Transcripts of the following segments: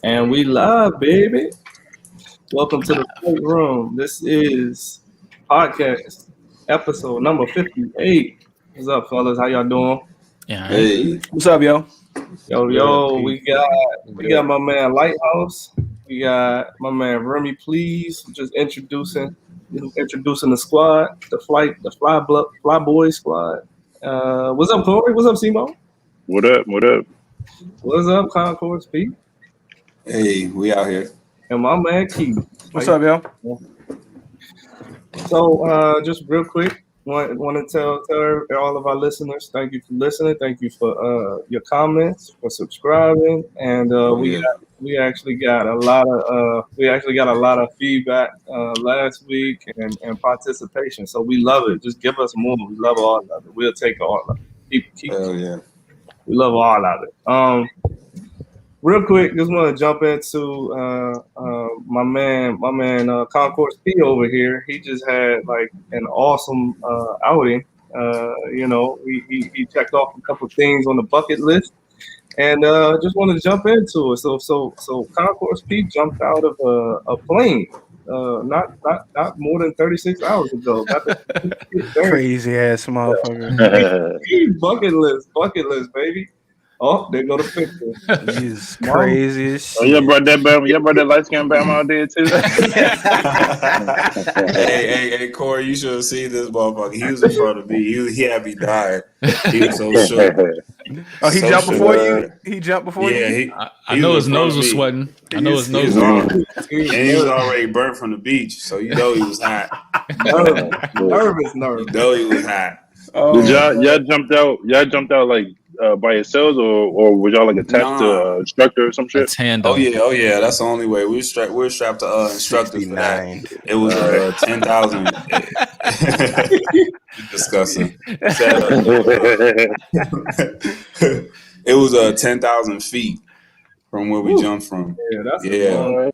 And we live, baby. Welcome to the Fight Room. This is podcast episode number 58. What's up, fellas? How y'all doing? Yeah. Hey, What's up, yo? Yo, we got my man Lighthouse. We got my man Remy. Please, just introducing the squad, the Fly Boys squad. What's up, Corey? What's up, Simo? what up? What's up, Concourse Pete? Hey, we out here. And my man Keith. What's up, yo? So, just real quick, want to tell all of our listeners, thank you for listening. Thank you for your comments, for subscribing, and we actually got a lot of feedback last week and participation. So we love it. Just give us more. We love all of it. We'll take all of it. Hell yeah. We love all of it. Real quick, just want to jump into my man Concourse P over here. He just had like an awesome outing. He checked off a couple things on the bucket list, and just want to jump into it. So Concourse P jumped out of a plane, not more than 36 hours ago. Crazy ass motherfucker. bucket list, baby. Oh, there go the picture. He's crazy as shit. Oh, y'all brought that light skin Bama out there too. Hey, Corey, you should have seen this motherfucker. He was in front of me. He had me dying. He was so sure. Oh, he jumped before you? He jumped before you? Yeah, I know his nose was sweating. I know his nose was and he was already burnt from the beach, so you know he was hot. Nervous. You know he was hot. Oh, Did y'all jumped out like by yourselves or was y'all like attached to an instructor or some shit? tandem. Oh yeah. That's the only way. We were strapped to instructors for that. It was 10,000. Disgusting. It was 10,000 feet from where we jumped from. Yeah.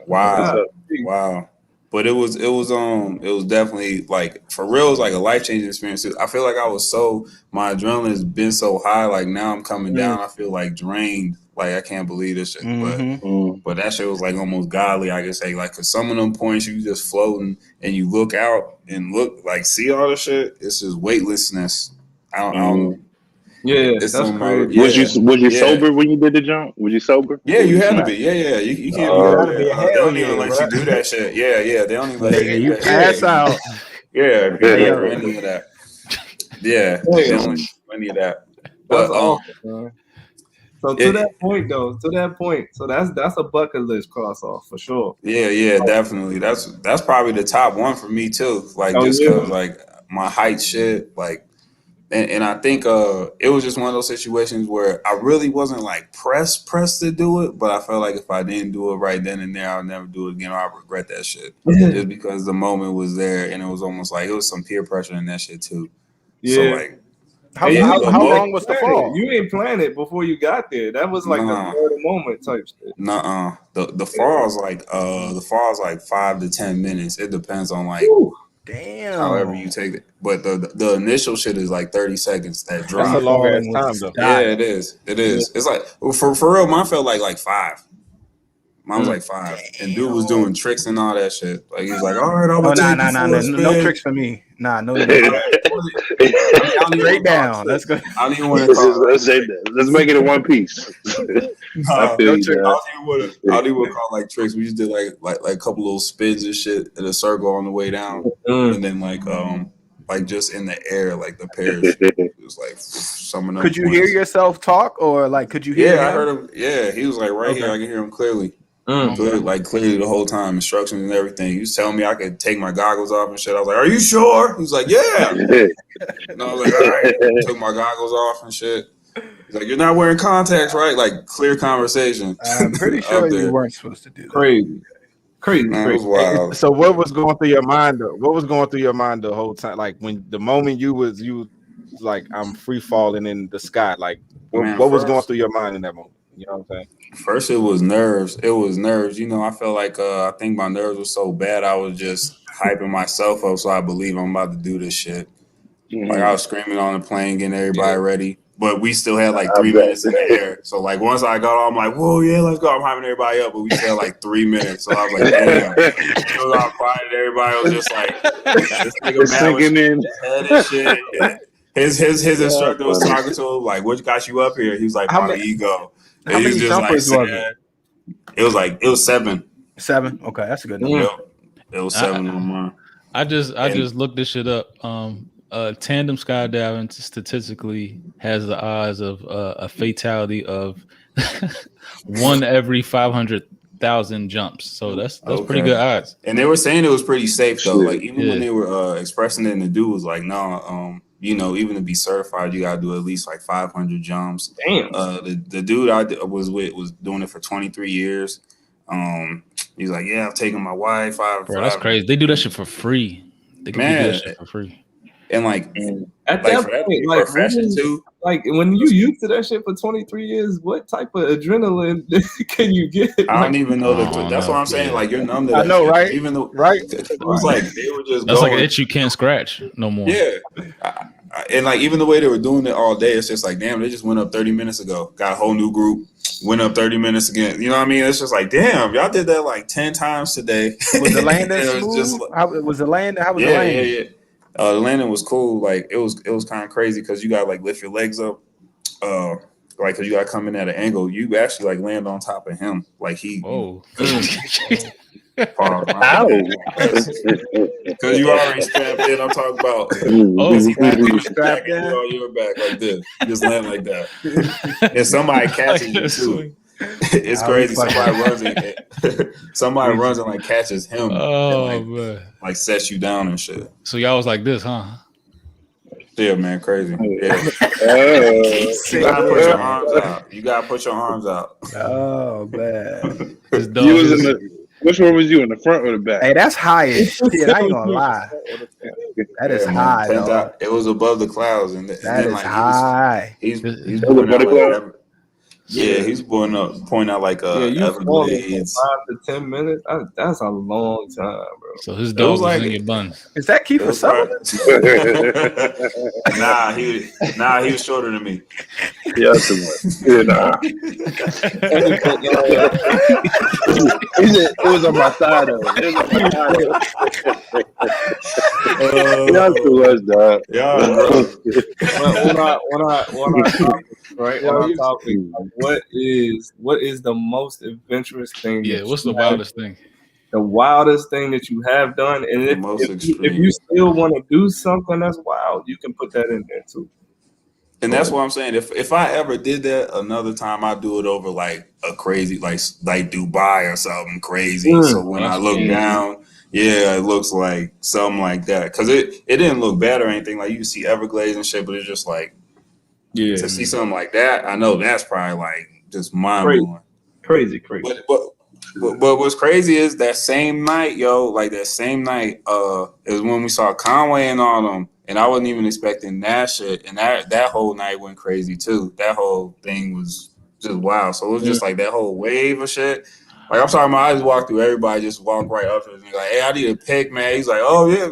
Wow. But it was definitely like for real. It was like a life-changing experience. I feel like my adrenaline has been so high. Like now I'm coming down. I feel like drained. Like I can't believe this shit. But that shit was like almost godly. I can say like, cause some of them points you just floating and you look out and see all the shit. It's just weightlessness. I don't. Yeah, it's that's crazy. Was you sober when you did the jump? Was you sober? Yeah, you had to be. Yeah. You can't be. They don't even let you do that shit. Yeah. They don't even let you pass out. Yeah, any of that. Yeah, they don't let any of that. But awesome, so to that point, so that's a bucket list cross off for sure. Yeah, definitely. That's probably the top one for me too. Like cause like my height shit, like. And I think it was just one of those situations where I really wasn't like pressed to do it, but I felt like if I didn't do it right then and there, I'll never do it again. I regret that shit just because the moment was there, and it was almost like it was some peer pressure in that shit too. Yeah. So like, how long was the fall? You ain't planned it before you got there. That was like the third moment type shit. The fall is like 5 to 10 minutes. It depends on like. Damn. However you take it, but the initial shit is like 30 seconds. That drop. That's a long ass time though. Yeah, it is. It's like for real. Mine felt like 5. Mine was like 5, and dude was doing tricks and all that shit. Like he was like, "All right, I'm gonna no tricks for me. Nah, no. Straight down. Let's go. I don't even want to call. Let's make it a one piece. I don't even want to call like tricks. We just did like a couple little spins and shit in a circle on the way down, and then like like just in the air, like the parachute. It was like some of them. Could you hear yourself talk, or like could you hear? Yeah, him? I heard him. Yeah, he was like right here. I can hear him clearly. Clearly the whole time, instructions and everything. He was telling me I could take my goggles off and shit. I was like, "Are you sure?" He was like, "Yeah." And I was like, "All right." Took my goggles off and shit. He's like, "You're not wearing contacts, right?" Like clear conversation. I'm pretty sure you weren't supposed to do that. Crazy. Man, it was wild. So what was going through your mind? What was going through your mind the whole time? Like when the moment you like, I'm free falling in the sky. Like what was going through your mind in that moment? You know what I'm saying? First, it was nerves. You know, I felt like I think my nerves were so bad. I was just hyping myself up, so I believe I'm about to do this shit. Like I was screaming on the plane, getting everybody ready. But we still had like 3 minutes in the air. So like once I got on, I'm like, whoa, yeah, let's go. I'm hyping everybody up. But we still had like 3 minutes. So I was like, damn. So I was quiet. Everybody was just like, this nigga sinking in head and shit. His instructor was talking to him like, what got you up here? He was like, my ego. How many jumpers was it? It was 7. 7. Okay, that's a good number. It was 7 on mine. I just looked this shit up. Tandem skydiving statistically has the odds of a fatality of 1 every 500,000 jumps. So that's pretty good odds. And they were saying it was pretty safe though. Like even when they were expressing it, and the dude was like, no, you know, even to be certified, you gotta do at least like 500 jumps. Damn. The dude I was with was doing it for 23 years. He's like, yeah, I've taken my wife. Bro, that's crazy. They do that shit for free. They can do that shit for free. And like at that point, like profession too. Like when you used to that shit for 23 years, what type of adrenaline can you get? I don't even know that's what I'm saying. Like you're numb to that. I know, shit. right? Even though it was like they were just that's going, like an itch you can't scratch no more. Yeah. And like even the way they were doing it all day, it's just like, damn, they just went up 30 minutes ago. Got a whole new group, went up 30 minutes again. You know what I mean? It's just like, damn, y'all did that like 10 times today. Was the landing smooth? How was the landing? Yeah. The landing was cool. Like it was kind of crazy because you got to like lift your legs up, like because you got to come in at an angle. You actually like land on top of him, like he. Oh. Because you already strapped in. I'm talking about. He strapped in on your back like this. You just land like that, and somebody catches you too. It's crazy. Somebody runs and like catches him. Oh and, man! Like sets you down and shit. So y'all was like this, huh? Yeah, man, crazy. Yeah. You gotta put your arms out. Oh man. Which one was you, in the front or the back? Hey, that's high as shit. I ain't gonna lie. That is high. It was above the clouds, and that is high. He's above the clouds. Yeah, he's pointing out like Everglades. 5 to 10 minutes. That's a long time, bro. So his dog was in your bun. Is that Kiefer Sutherland? Nah, he was shorter than me. Yeah, nah. It was on my side though. Y'all too much, dog. What is the most adventurous thing? Yeah, what's the wildest thing? The wildest thing that you have done, and if you still want to do something that's wild, you can put that in there too. And that's what I'm saying. If I ever did that another time, I'd do it over like a crazy, like Dubai or something crazy. So when I look down, it looks like something like that. Because it didn't look bad or anything. Like you see Everglades and shit, but it's just like, to see something like that, I know that's probably like just mind blowing. Crazy. But what's crazy is that same night, is when we saw Conway and all them. And I wasn't even expecting that shit. And that whole night went crazy too. That whole thing was just wild. So it was just like that whole wave of shit. Like I'm talking about, I just walked through, everybody just walked right up to this nigga like, hey, I need a pic, man. He's like, oh yeah,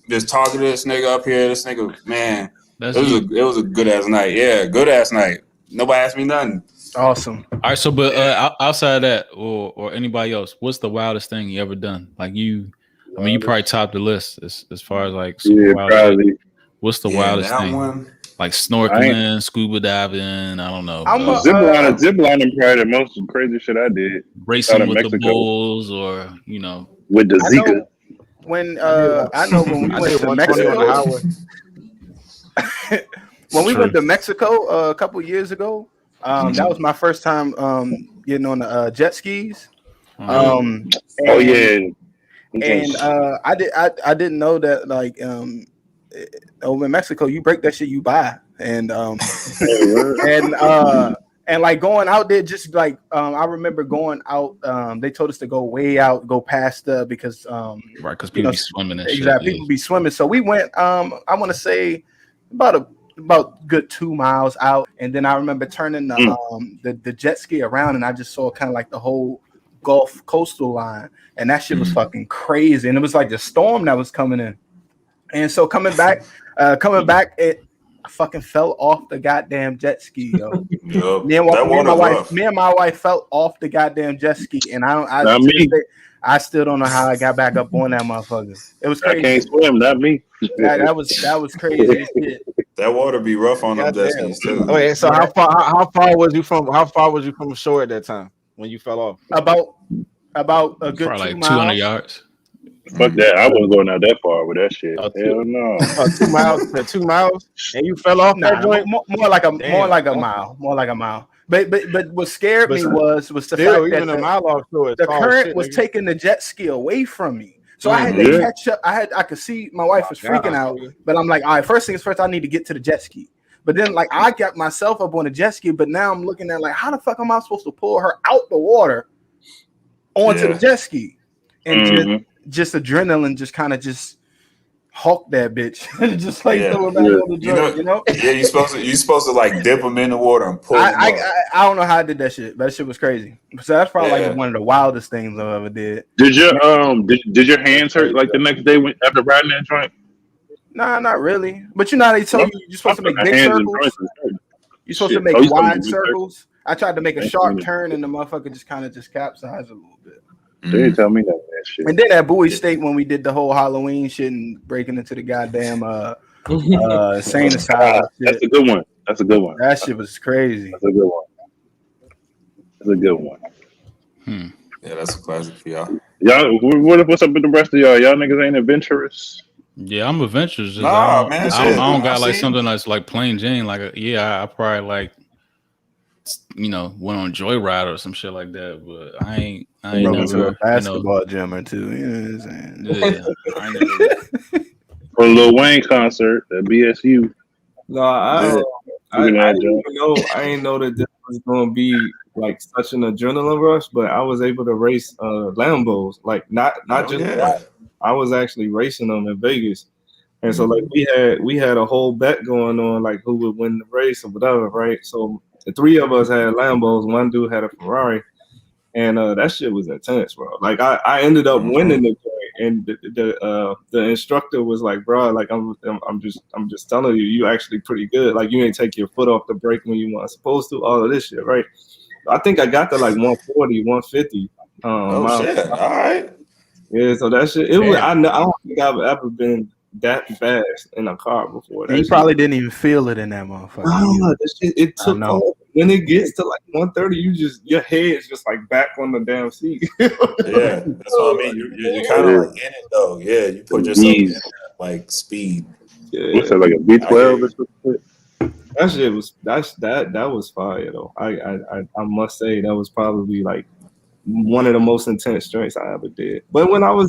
just talking to this nigga up here. This nigga, man, it was a good ass night. Yeah, good ass night. Nobody asked me nothing. Awesome. All right, so but outside of that, or anybody else, what's the wildest thing you ever done? Like you probably topped the list as far as like probably. What's the wildest thing? One? Like snorkeling, scuba diving, I don't know. Ziplining probably the most crazy shit I did. Racing with the bulls, or with the Zika. when I know when we went to Mexico. When we went to Mexico a couple years ago, that was my first time getting on the jet skis. And I didn't know that like over in Mexico you break that shit you buy and and like going out there just like I remember going out they told us to go way out, go past because because people be swimming and exactly shit, people be swimming, so we went I want to say about good 2 miles out, and then I remember turning the jet ski around and I just saw kind of like the whole Gulf coastal line, and that shit was fucking crazy, and it was like the storm that was coming in, and so coming back it I fucking fell off the goddamn jet ski, yo. Me and my wife fell off the goddamn jet ski, and I still don't know how I got back up on that motherfucker. It was crazy. I can't swim, not me. That was crazy as shit. That water be rough on them jet skis too. Okay, so how far was you from shore at that time when you fell off? About a good probably 2 like 200 yards. Fuck that! I wasn't going out that far with that shit. Hell no. 2 miles, and you fell off that joint. More like a mile. But what scared me was the fact that a mile off shore, the current was taking the jet ski away from me. So I had to catch up. I could see my wife was freaking out, but I'm like, all right, first things first, I need to get to the jet ski. But then like I got myself up on the jet ski, but now I'm looking at like, how the fuck am I supposed to pull her out the water onto the jet ski? And just adrenaline just kind of just hawk that bitch. Just like throw it back on the joint, you know? Yeah, you're supposed to like dip them in the water and pull them up. I don't know how I did that shit, but that shit was crazy. So that's probably like one of the wildest things I ever did. Did your hands hurt like the next day after riding that joint? Nah, not really. But you know how they tell you you're supposed to make big circles? You're supposed to make wide circles. I tried to make a sharp turn and the motherfucker just kind of just capsized a little bit. They didn't tell me that shit. And then at Bowie State when we did the whole Halloween shit and breaking into the goddamn insane asylum. That's a good one. That shit was crazy. That's a good one. Yeah, that's a classic for y'all. Y'all, what's up with the rest of y'all? Y'all niggas ain't adventurous. Yeah, I'm adventurous. Nah, man. I don't got like something that's like plain Jane. Like, I probably like, went on Joyride or some shit like that. But I ain't never a basketball gym or two. You know what I'm saying? Yeah, I ain't never. For a Lil Wayne concert at BSU. No, I didn't know that this was going to be like such an adrenaline rush, but I was able to race Lambos, like not just I was actually racing them in Vegas, and so like we had a whole bet going on, like who would win the race or whatever, right? So the three of us had Lambos, one dude had a Ferrari, and that shit was intense, bro. Like I ended up winning the game, and the instructor was like, bro, like I'm just telling you, you actually pretty good. Like you ain't take your foot off the brake when you weren't supposed to. All of this shit, right? I think I got to like 140, 150. Shit! All right. Yeah, so that shit. It was. I don't think I've ever been that fast in a car before. You probably didn't even feel it in that motherfucker. That shit, it took off. When it gets to like 130, your head's just like back on the damn seat. Yeah, that's what I mean. You're kind of like in it though. Yeah, you put yourself in like speed. Yeah. What's that, like a V12 or something? That shit was that was fire though. I must say that was probably like one of the most intense joints I ever did. But when I'm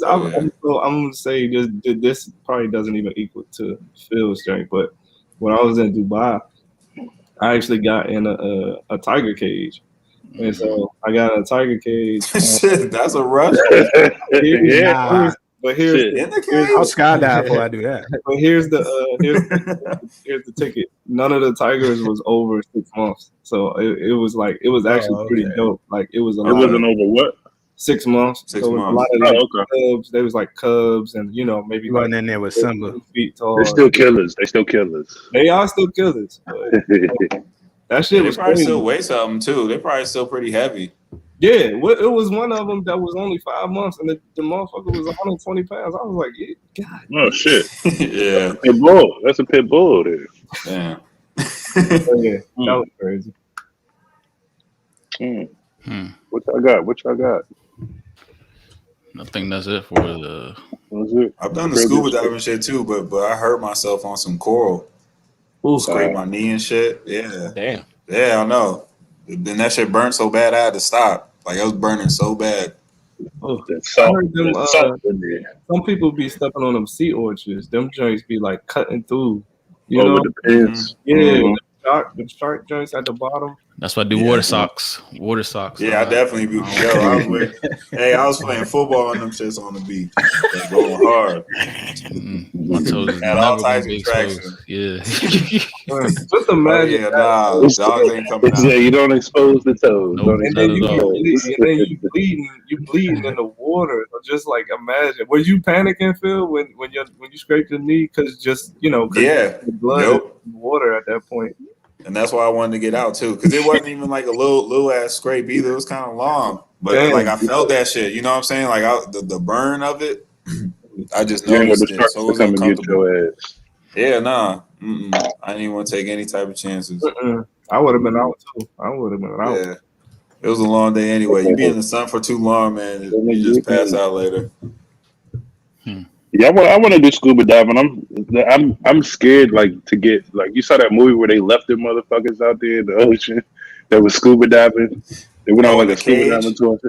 gonna say this probably doesn't even equal to Phil's joint. But when I was in Dubai, I actually got in a tiger cage, and so I got in a tiger cage. Shit, that's a rush. But here's I'll skydive before I do that. But here's the ticket. None of the tigers was over 6 months, so it was actually pretty dope. Like it was a lot. It wasn't over what? 6 months. 6 months. A lot of cubs. They was like cubs, and maybe going in there with Simba. Feet tall. They're still killers. They are still killers. That shit was probably crazy. still weigh something too. They're probably still pretty heavy. Yeah, it was one of them that was only 5 months, and the motherfucker was 120 pounds. I was like, God. Oh shit! Yeah, pit bull. That's a pit bull there. Yeah. That was crazy. What y'all got? I think that's it for the I've done the scuba diving shit too, but I hurt myself on some coral. Scraped my knee and shit. Yeah. Damn. Yeah, I know. Then that shit burned so bad I had to stop. Like it was burning so bad. I heard them. Some people be stepping on them sea orchards. Them joints be like cutting through. You know? It depends. Yeah. The shark joints at the bottom. That's why I do water socks. Water socks. Yeah, I definitely be. I was playing football on them shits on the beach. Like going hard. My toes had all types of traction. Yeah. Just imagine. Dogs ain't coming out. Yeah, you don't expose the toes. Nope, and then you bleeding in the water. Just like imagine. Were you panicking, Phil, when you scraped your knee? Because just the blood in the water at that point. And that's why I wanted to get out too, because it wasn't even like a little ass scrape either. It was kind of long, but like I felt that shit. You know what I'm saying? Like the burn of it, I just noticed it. So it was uncomfortable. Yeah, nah. I didn't even want to take any type of chances. I would have been out too. I would have been out. Yeah, it was a long day anyway. You be in the sun for too long, man. You just pass out later. Yeah, I want to do scuba diving. I'm scared, like to get like you saw that movie where they left them motherfuckers out there in the ocean that was scuba diving. They went on like a scuba diving tour.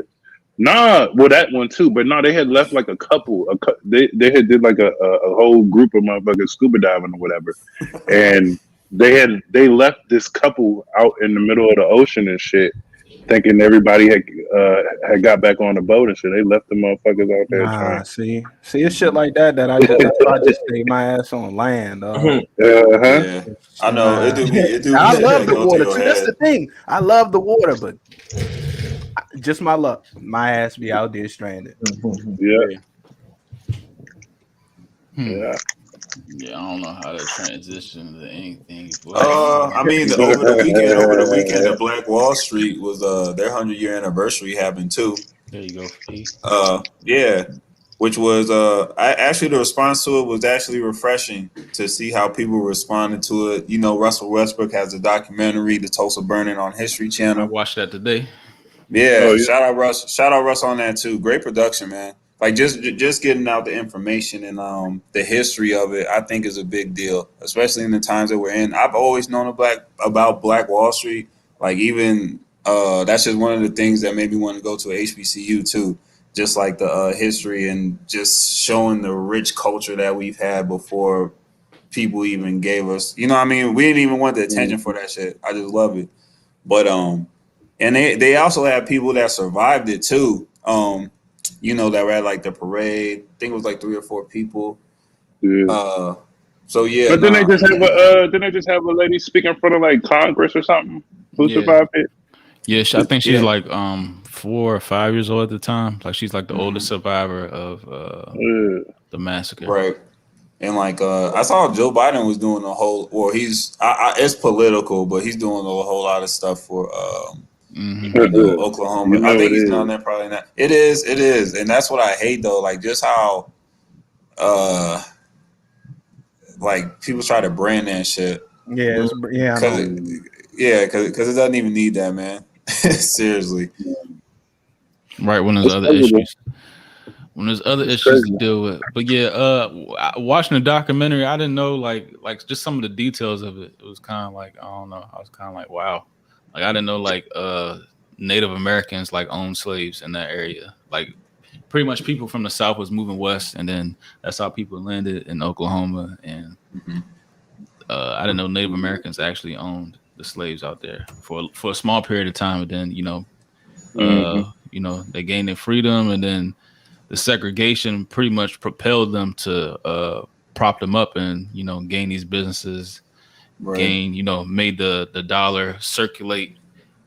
Nah, well that one too, but no, they had left like a couple. They had did like a whole group of motherfuckers scuba diving or whatever, and they left this couple out in the middle of the ocean and shit, thinking everybody had got back on the boat and shit. They left the motherfuckers out there. See, it's shit like that I just stay my ass on land. Yeah, I know. It do. I love the water too. That's the thing. I love the water, but just my luck, my ass be out there stranded. Yeah. Yeah, I don't know how to transition to anything. I mean, over the weekend, the Black Wall Street was their 100-year anniversary happened too. There you go. Yeah, which was the response to it was actually refreshing to see how people responded to it. You know, Russell Westbrook has a documentary, The Tulsa Burning, on History Channel. I watched that today. Yeah, shout out Russ on that too. Great production, man. Like just getting out the information and the history of it, I think is a big deal, especially in the times that we're in. I've always known about Black Wall Street. Like even that's just one of the things that made me want to go to a HBCU too. Just like the history and just showing the rich culture that we've had before people even gave us. You know what I mean? We didn't even want the attention for that shit. I just love it. But and they also had people that survived it too. You know, that were at like the parade. I think it was like 3 or 4 people. Yeah. So yeah. But then they just have a lady speak in front of like Congress or something who survived it. Yeah, I think she's like 4 or 5 years old at the time. Like she's like the oldest survivor of the massacre. Right. And like I saw Joe Biden was doing a whole, or it's political, but he's doing a whole lot of stuff for Oklahoma. I think he's down there probably not. It is, and that's what I hate though. Like just how like people try to brand that shit. Yeah, because it doesn't even need that, man. Seriously. Right, when there's other issues. When there's other issues to deal with. But yeah, watching the documentary, I didn't know like just some of the details of it. It was kind of like, I don't know. I was kind of like, wow. Like I didn't know like Native Americans like owned slaves in that area. Like pretty much people from the South was moving west, and then that's how people landed in Oklahoma. And I didn't know Native Americans actually owned the slaves out there for a small period of time. And then, you know, they gained their freedom, and then the segregation pretty much propelled them to prop them up and, you know, gain these businesses, made the dollar circulate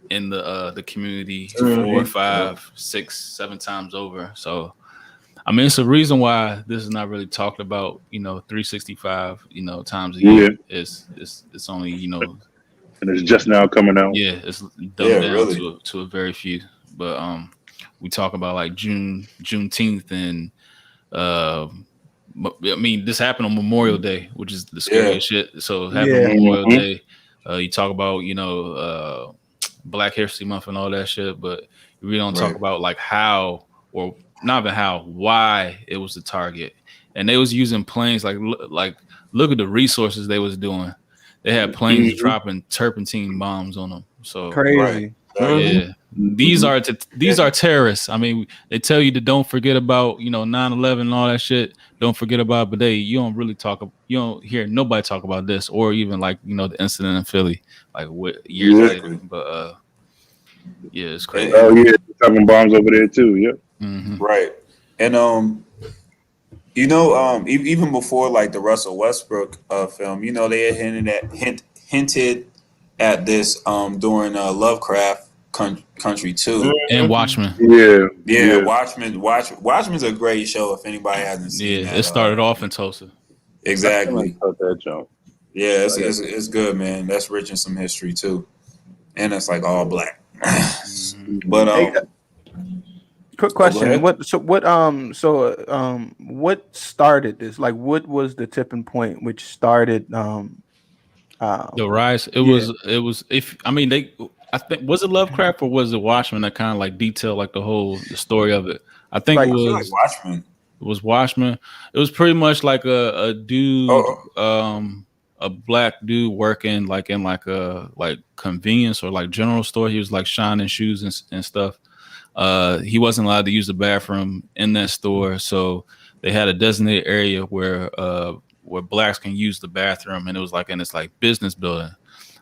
in the community 4, 5, 6, 7 times over. So, I mean, it's a reason why this is not really talked about, you know, 365, you know, times a year. It's only, you know, and it's just now coming out. Yeah, it's dumbed down to a very few. But we talk about like Juneteenth, and I mean, this happened on Memorial Day, which is the scariest shit. So it happened on Memorial Day. You talk about, you know, Black History Month and all that shit, but we don't talk about like how or not even how, why it was the target. And they was using planes like look at the resources they was doing. They had planes dropping turpentine bombs on them. So Crazy. yeah, these are terrorists. I mean, they tell you to don't forget about 9/11 and all that shit. Don't forget about, but you don't really you don't hear nobody talk about this, or even like the incident in Philly, like years later. But yeah, it's crazy. Oh yeah, having bombs over there too. Yeah, right. And even before like the Russell Westbrook film, they had hinted at this during Lovecraft Country too, and Watchmen. Yeah. Watchmen's a great show if anybody hasn't seen that. It started off in Tulsa. Exactly. That joke. Yeah, it's good, man. That's rich in some history too, and it's like all black. But quick question: what started this? Like, what was the tipping point which started the rise? It was I think, was it Lovecraft or was it Watchmen that kind of like detailed like the story of it? I think it was like Watchmen. It was Watchmen. It was pretty much like a dude, a black dude working like in like a convenience or like general store. He was like shining shoes and stuff. He wasn't allowed to use the bathroom in that store, so they had a designated area where blacks can use the bathroom, and it was like in this like business building.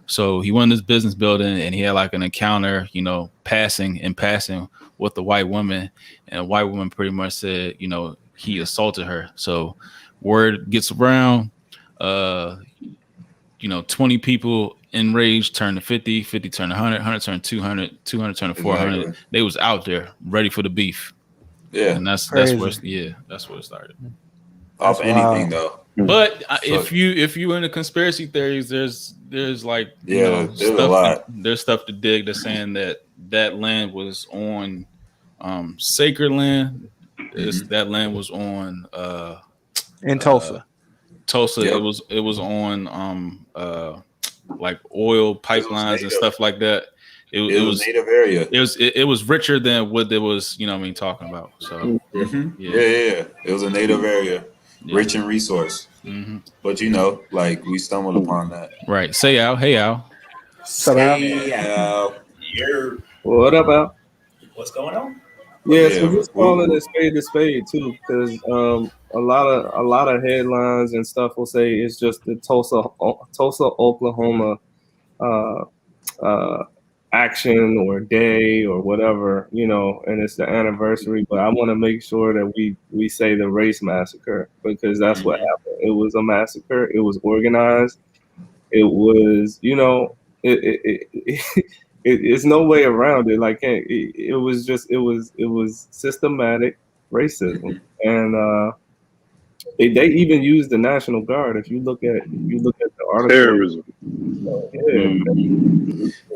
So he went in this business building and he had like an encounter, passing with the white woman, and the white woman pretty much said, he assaulted her. So word gets around, 20 people enraged turn to 50, 50 turn to 100, 100 turn to 200, 200 turn to 400. Exactly. They was out there ready for the beef. Yeah. And that's where it started. Off anything though. But if you into conspiracy theories, there's like there's a lot. There's stuff to dig that's saying that land was on sacred land. That land was on in Tulsa. Tulsa. Yep. It was on like oil pipelines and stuff like that. It was native area. It was richer than what there was, talking about. So yeah. It was a native area. Rich in resource, but like we stumbled upon that. Right. Say Al. Hey Al. Hey Al. What up, Al? What's going on? Yeah, so just calling it spade to spade too, because a lot of headlines and stuff will say it's just the Tulsa, Oklahoma action or day or whatever, and it's the anniversary. But I want to make sure that we say the race massacre, because that's what happened. It was a massacre. It was organized. It was, it's no way around it. Like it was systematic racism, and they even used the National Guard. If you look at the article, terrorism.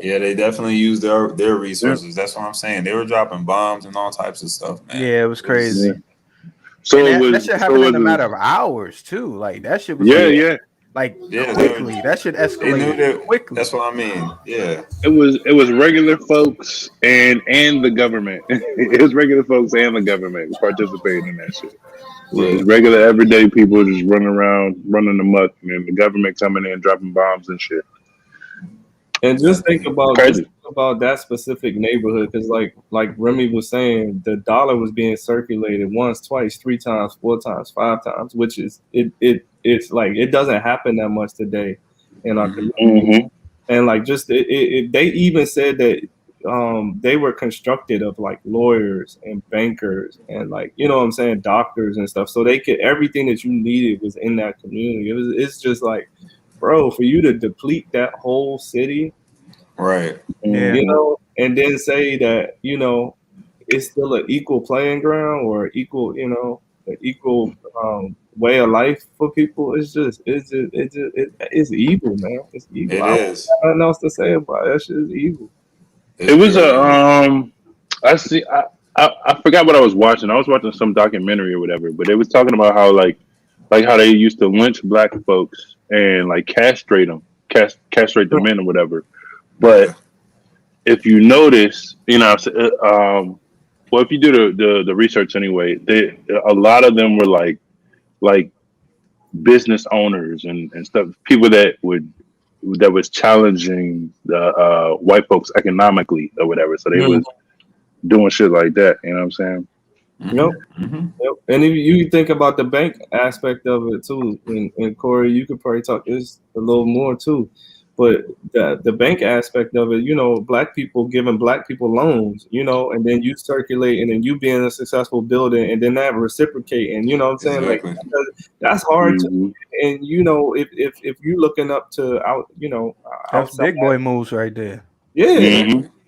Yeah, they definitely used their resources. That's what I'm saying. They were dropping bombs and all types of stuff, man. Yeah, it was crazy. So that shit happened in a matter of hours too. Like that shit was quickly. That shit escalated quickly. That's what I mean. Yeah. It was regular folks and the government. It was regular folks and the government participating in that shit. Yeah. Regular everyday people just running around, running amok, and then the government coming in, dropping bombs and shit. And just think about that specific neighborhood, because like Remy was saying, the dollar was being circulated once, twice, 3 times, 4 times, 5 times, which is it's like it doesn't happen that much today in our community. And like just they even said that they were constructed of like lawyers and bankers and like what I'm saying, doctors and stuff, so they could, everything that you needed was in that community. It's just like, bro, for you to deplete that whole city, right? And then say that it's still an equal playing ground or equal, an equal way of life for people. It's evil, man. It's evil. It is. Nothing else to say about it. That shit is evil. It was I forgot what I was watching. I was watching some documentary or whatever, but they was talking about how like how they used to lynch black folks and like castrate them men or whatever. But if you notice, what well, if you do the research anyway, a lot of them were like business owners and stuff, people that was challenging the white folks economically or whatever. So they was doing shit like that. You know what I'm saying? Yep. Yep. And if you think about the bank aspect of it too, and Corey, you could probably talk this a little more too. But the bank aspect of it, black people giving black people loans, and then you circulating and you being a successful builder and then that reciprocating, you know what I'm saying? Exactly. Like that's hard to, and if you looking up to That's outside, big boy moves right there. yeah,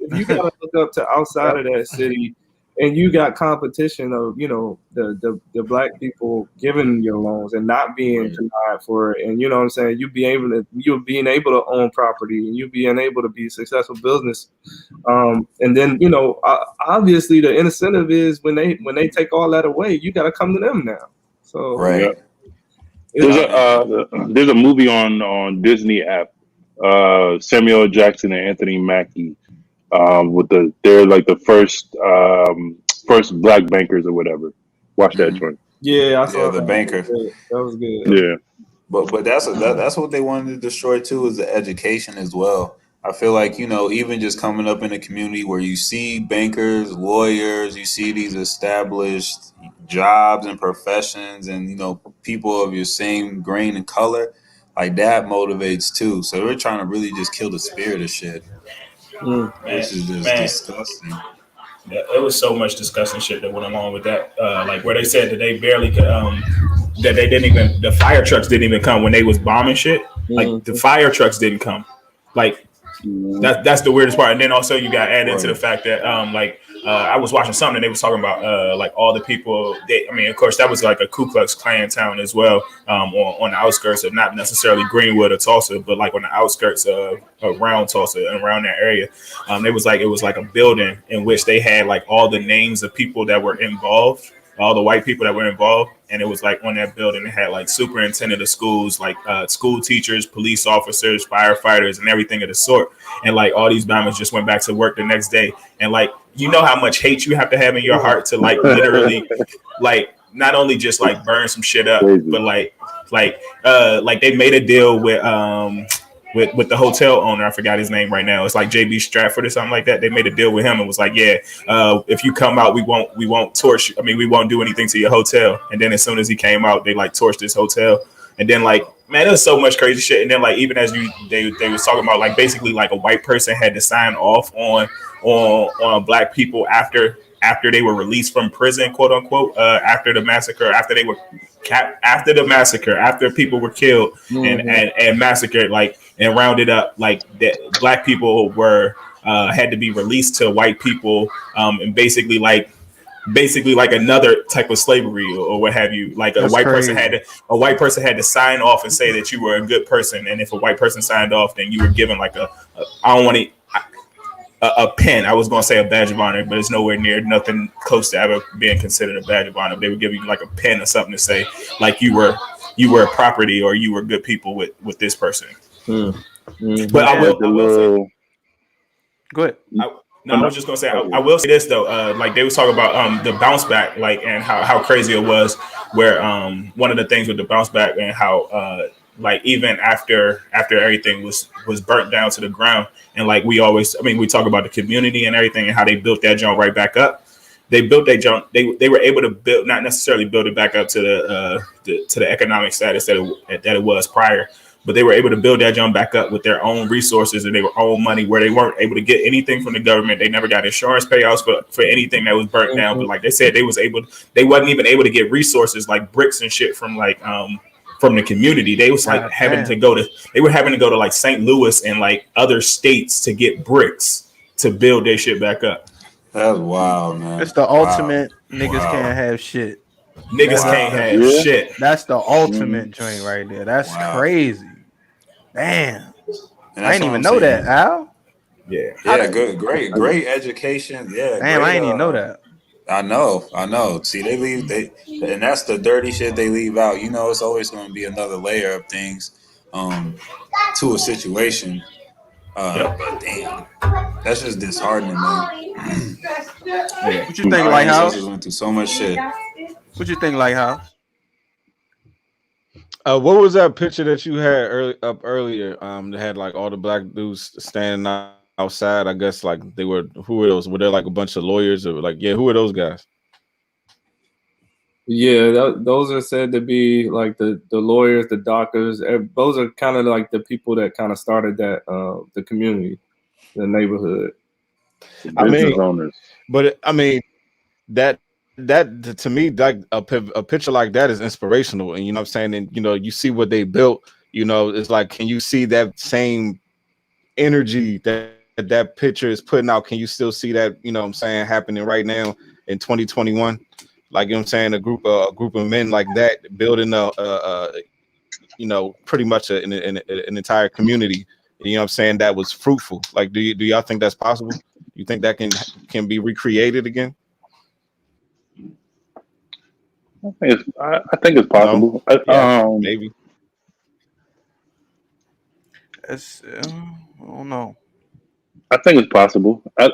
if you gotta look up to outside of that city and you got competition of the black people giving your loans and not being denied for it, and you know what I'm saying, you being able to own property and you being able to be a successful business, and then obviously the incentive is when they take all that away, you got to come to them now. So right. There's a movie on Disney app, Samuel L. Jackson and Anthony Mackie, they're like the first black bankers or whatever. Watch that joint. Yeah, I saw The banker. That was good. Yeah, but that's what they wanted to destroy too, is the education as well. I feel like even just coming up in a community where you see bankers, lawyers, you see these established jobs and professions, and people of your same grain and color, like that motivates too. So they're trying to really just kill the spirit of shit. Which is just disgusting. Yeah, it was so much disgusting shit that went along with that. Like where they said that they barely could, that they didn't even, the fire trucks didn't even come when they was bombing shit. Like the fire trucks didn't come. Like that's the weirdest part. And then also you got added into the fact that I was watching something and they was talking about like all the people. Of course, that was like a Ku Klux Klan town as well, on the outskirts of not necessarily Greenwood or Tulsa, but like on the outskirts of around Tulsa and around that area. It was like a building in which they had like all the names of people that were involved, all the white people that were involved. And it was like on that building, it had like superintendent of schools, like school teachers, police officers, firefighters, and everything of the sort. And like all these Bama's just went back to work the next day. And like, how much hate you have to have in your heart to like literally like not only just like burn some shit up, but like they made a deal with the hotel owner. I forgot his name right now. It's like JB Stratford or something like that. They made a deal with him and was like, if you come out, we won't torch you. I mean, we won't do anything to your hotel. And then as soon as he came out, they like torched his hotel. And then like, man, there's so much crazy shit. And then like, even as they was talking about, like basically like a white person had to sign off on black people after they were released from prison, quote unquote, after the massacre, after people were killed and massacred, like, and rounded up, like that black people were had to be released to white people, and basically like another type of slavery or what have you. Like a white person had to sign off and say that you were a good person, and if a white person signed off, then you were given like a pen. I was going to say a badge of honor, but it's nowhere near, nothing close to ever being considered a badge of honor. They would give you like a pen or something to say like you were a property or you were good people with this person. But I will say, go ahead. I was just gonna say I will say this though. Like they was talking about the bounce back, like, and how crazy it was. Where one of the things with the bounce back and how like even after everything was burnt down to the ground, and like we talk about the community and everything and how they built that junk right back up. They built that junk. They were able to build, not necessarily build it back up to the economic status that it was prior. But they were able to build that jump back up with their own resources and their own money, where they weren't able to get anything from the government. They never got insurance payouts for anything that was burnt down. But like they said, they wasn't even able to get resources like bricks and shit from like from the community. They was like having to go to like St. Louis and like other states to get bricks to build their shit back up. That's wild, man. It's the ultimate niggas can't have shit. Niggas can't have shit. That's the ultimate joint right there. That's crazy. Damn. I didn't even know that, Al. Yeah, good, great education. Yeah. Damn, I didn't even know that. I know. See, and that's the dirty shit they leave out. You know, it's always going to be another layer of things to a situation. But damn, that's just disheartening, man. Yeah. What you think, Our Lighthouse? ancestors went through so much shit. What you think, Lighthouse? What was that picture that you had earlier? That had like all the black dudes standing outside. I guess like they were. Who were those? Were there like a bunch of lawyers or like who are those guys? Yeah, those are said to be like the lawyers, the doctors. Those are kind of like the people that kind of started that the community, the neighborhood. Business owners. But I mean that to me, like a picture like that is inspirational, and you know what I'm saying, and you see what they built. It's like, can you see that same energy that picture is putting out? Can you still see that? You know what I'm saying, happening right now in 2021? Like, I'm saying, a group of men like that building pretty much an entire community. You know what I'm saying, that was fruitful. Like, do y'all think that's possible? You think that can be recreated again? I think it's possible. No? Maybe. I don't know. I think it's possible. I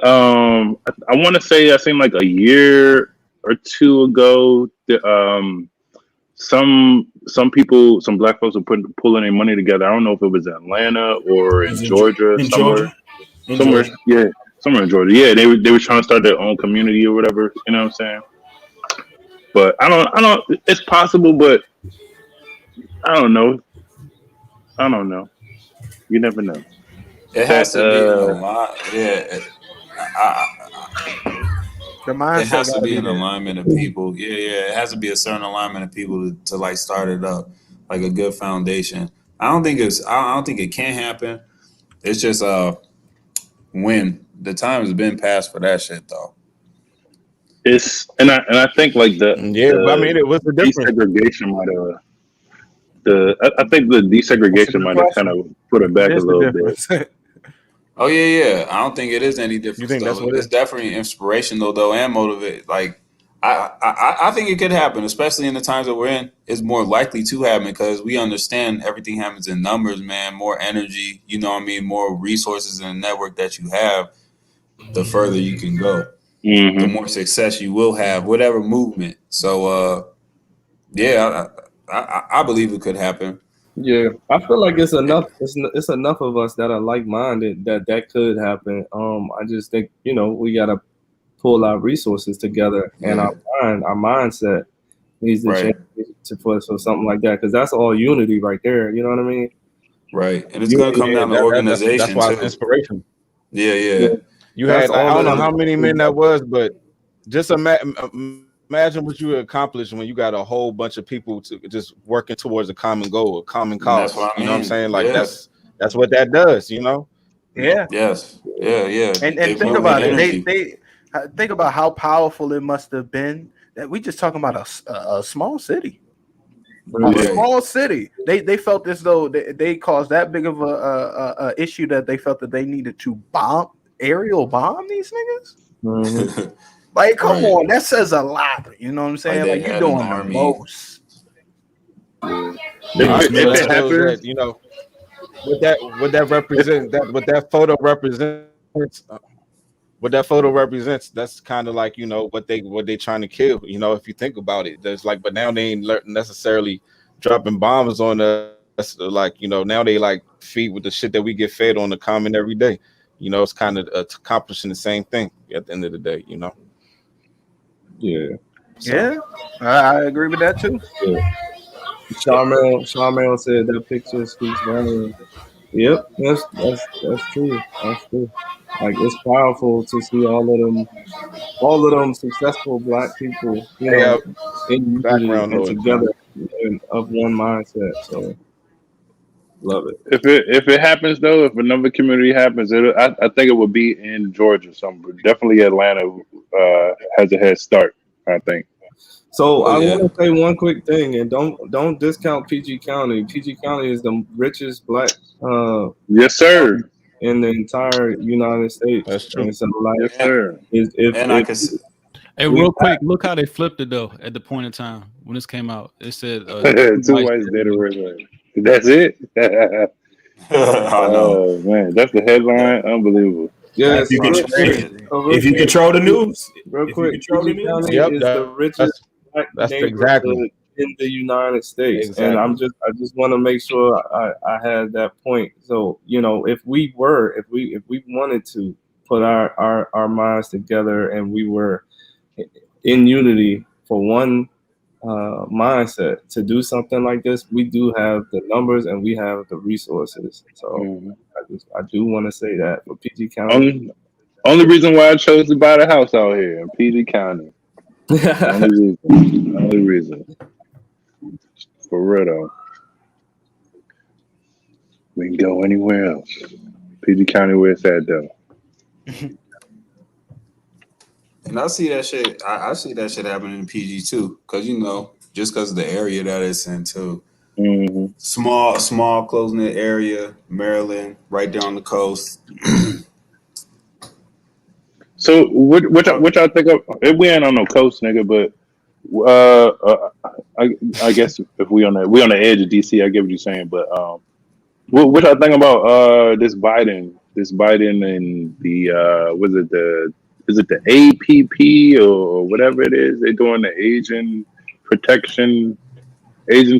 want to say I seen like a year or two ago that some people, some black folks were pulling their money together. I don't know if it was Atlanta or in Georgia, somewhere. Yeah, somewhere in Georgia. Yeah, they were trying to start their own community or whatever. You know what I'm saying? But I don't. It's possible, but I don't know. You never know. It has to be in alignment. Yeah, it has to be an alignment of people. Yeah. It has to be a certain alignment of people to like start it up, like a good foundation. I don't think it can happen. It's just when the time has been passed for that shit though. It's and I think like I mean, it was the desegregation might have. I think the desegregation might have kind of put it back a little bit. Oh yeah. I don't think it is any different. You think that's what it's definitely inspirational though, and motivate. Like I think it could happen, especially in the times that we're in. It's more likely to happen because we understand everything happens in numbers, man. More energy, you know what I mean? More resources in the network that you have, the further you can go. Mm-hmm. The more success you will have, whatever movement. So I believe it could happen. Yeah, I feel like it's enough. It's enough of us that are like-minded that could happen. I just think we gotta pull our resources together, and our mindset needs to change for something like that, because that's all unity right there. You know what I mean? Right, and it's gonna come down to organization. That's why too. It's inspiration. Yeah. You had I don't know how many men that was, but just imagine what you accomplished when you got a whole bunch of people to just working towards a common goal, a common cause. That's what I mean. You know what I'm saying? Like that's what that does. Yeah. Yes. Yeah. And think about it. They think about how powerful it must have been that we just talking about a small city. A small city. They felt as though they caused that big of a issue that they felt that they needed to aerial bomb these niggas. Mm-hmm. Like, come on, that says a lot. You know what I'm saying? Like you're doing the most. If it happens, what that represents, what that photo represents. What that photo represents, that's kind of like what they trying to kill. If you think about it, there's like, but now they ain't necessarily dropping bombs on us. Like now they like feed with the shit that we get fed on the common every day. It's kind of accomplishing the same thing at the end of the day. Yeah. So, I agree with that too. Yeah. Charmel said that picture speaks volumes. Yep, that's true. That's true. Like, it's powerful to see all of them successful black people, in background and together and of one mindset. So, love it. If it happens though, if another community happens, I think it would be in Georgia somewhere. Definitely Atlanta has a head start, I think. So I want to say one quick thing, and don't discount PG County. PG County is the richest black yes, sir, in the entire United States. That's true. And so, like, yes, sir. Hey, real quick, look how they flipped it though. At the point in time when this came out, it said two whites dead or red. That's it. I know. Oh man, that's the headline. Unbelievable. Yeah, If you so if you control the news, real quick, control the PG news. County Yep, is the richest black that's neighborhood exactly. in the United States, and Exactly. I just want to make sure I had that point. So if we wanted to put our minds together and we were in unity for one mindset to do something like this, we do have the numbers and we have the resources. So I do want to say that for PG County. Only reason why I chose to buy the house out here in PG County. Only reason. Only reason. For real though. We can go anywhere else. PG County where it's at though. And I see that shit. I see that shit happening in PG too, because just because of the area that it's in too. Mm-hmm. Small, close knit area, Maryland, right there on the coast. So what y'all think of? We ain't on no coast, nigga, but I guess if we on the edge of DC, I get what you're saying, but what y'all think about this Biden and the is it the APP or whatever it is? They're doing the Asian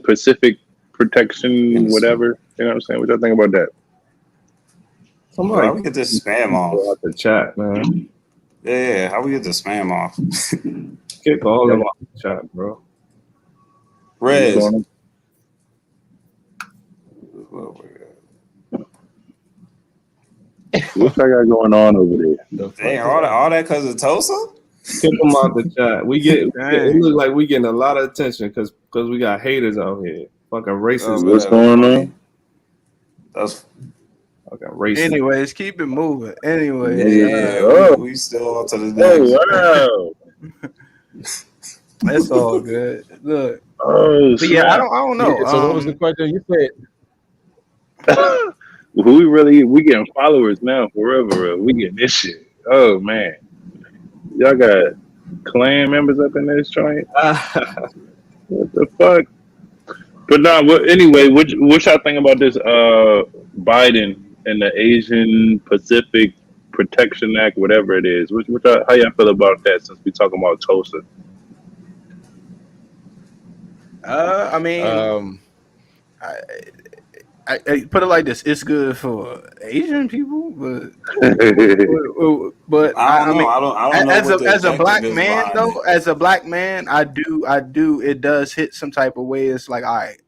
Pacific protection, whatever. You know what I'm saying? What y'all think about that? How we get this spam off the chat, man? Yeah, how we get the spam off? Kick all of them off the chat, bro. Rez. What I got going on over there? Dang, all that because of Tulsa? Kick them out the chat. It looks like we getting a lot of attention because we got haters out here. Fucking racist. What's going on? That's fucking racist. Anyways, keep it moving. Anyways, we still on to the next. Wow. That's all good. Look. Oh, but yeah, I don't know. Yeah, so what was the question you said? We getting followers now forever. We getting this shit. Oh man, y'all got clan members up in this joint. What the fuck? But anyway, what y'all think about this Biden and the Asian Pacific Protection Act, whatever it is? How y'all feel about that? Since we talking about Tulsa. I mean, I put it like this: it's good for Asian people, but I don't know. As a black man, though, as a black man, I do. It does hit some type of way. It's like, all right,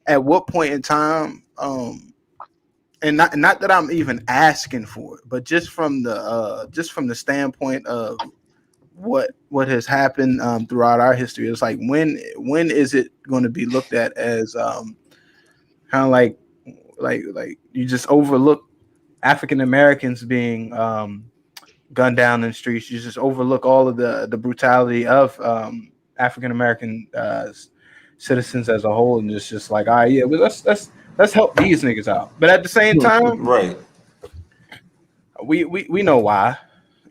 at what point in time, and not that I'm even asking for it, but just from the standpoint of what has happened throughout our history, it's like when is it going to be looked at as kind of like you just overlook African Americans being gunned down in the streets. You just overlook all of the brutality of African American citizens as a whole, and just like, all right, yeah, well, let's help these niggas out. But at the same time, right? We know why,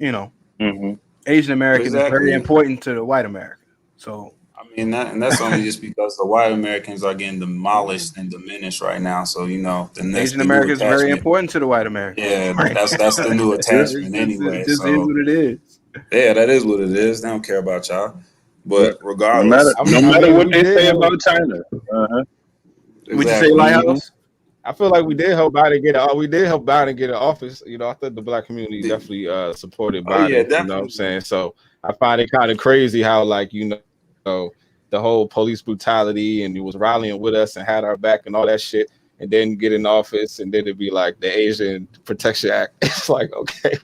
Mm-hmm. Asian American is very important to the white American. So I mean, that's only just because the white Americans are getting demolished and diminished right now. So the next Asian American is very important to the white American. Yeah, that's the new attachment anyway. This is what it is. Yeah, that is what it is. They don't care about y'all. But regardless, no matter what they say about China. Would you say Lighthouse? I feel like we did help Biden get an office. I thought the black community definitely supported Biden. Yeah, definitely. You know what I'm saying? So I find it kind of crazy how the whole police brutality and he was rallying with us and had our back and all that shit, and then get in office and then it'd be like the Asian Protection Act. It's like, okay.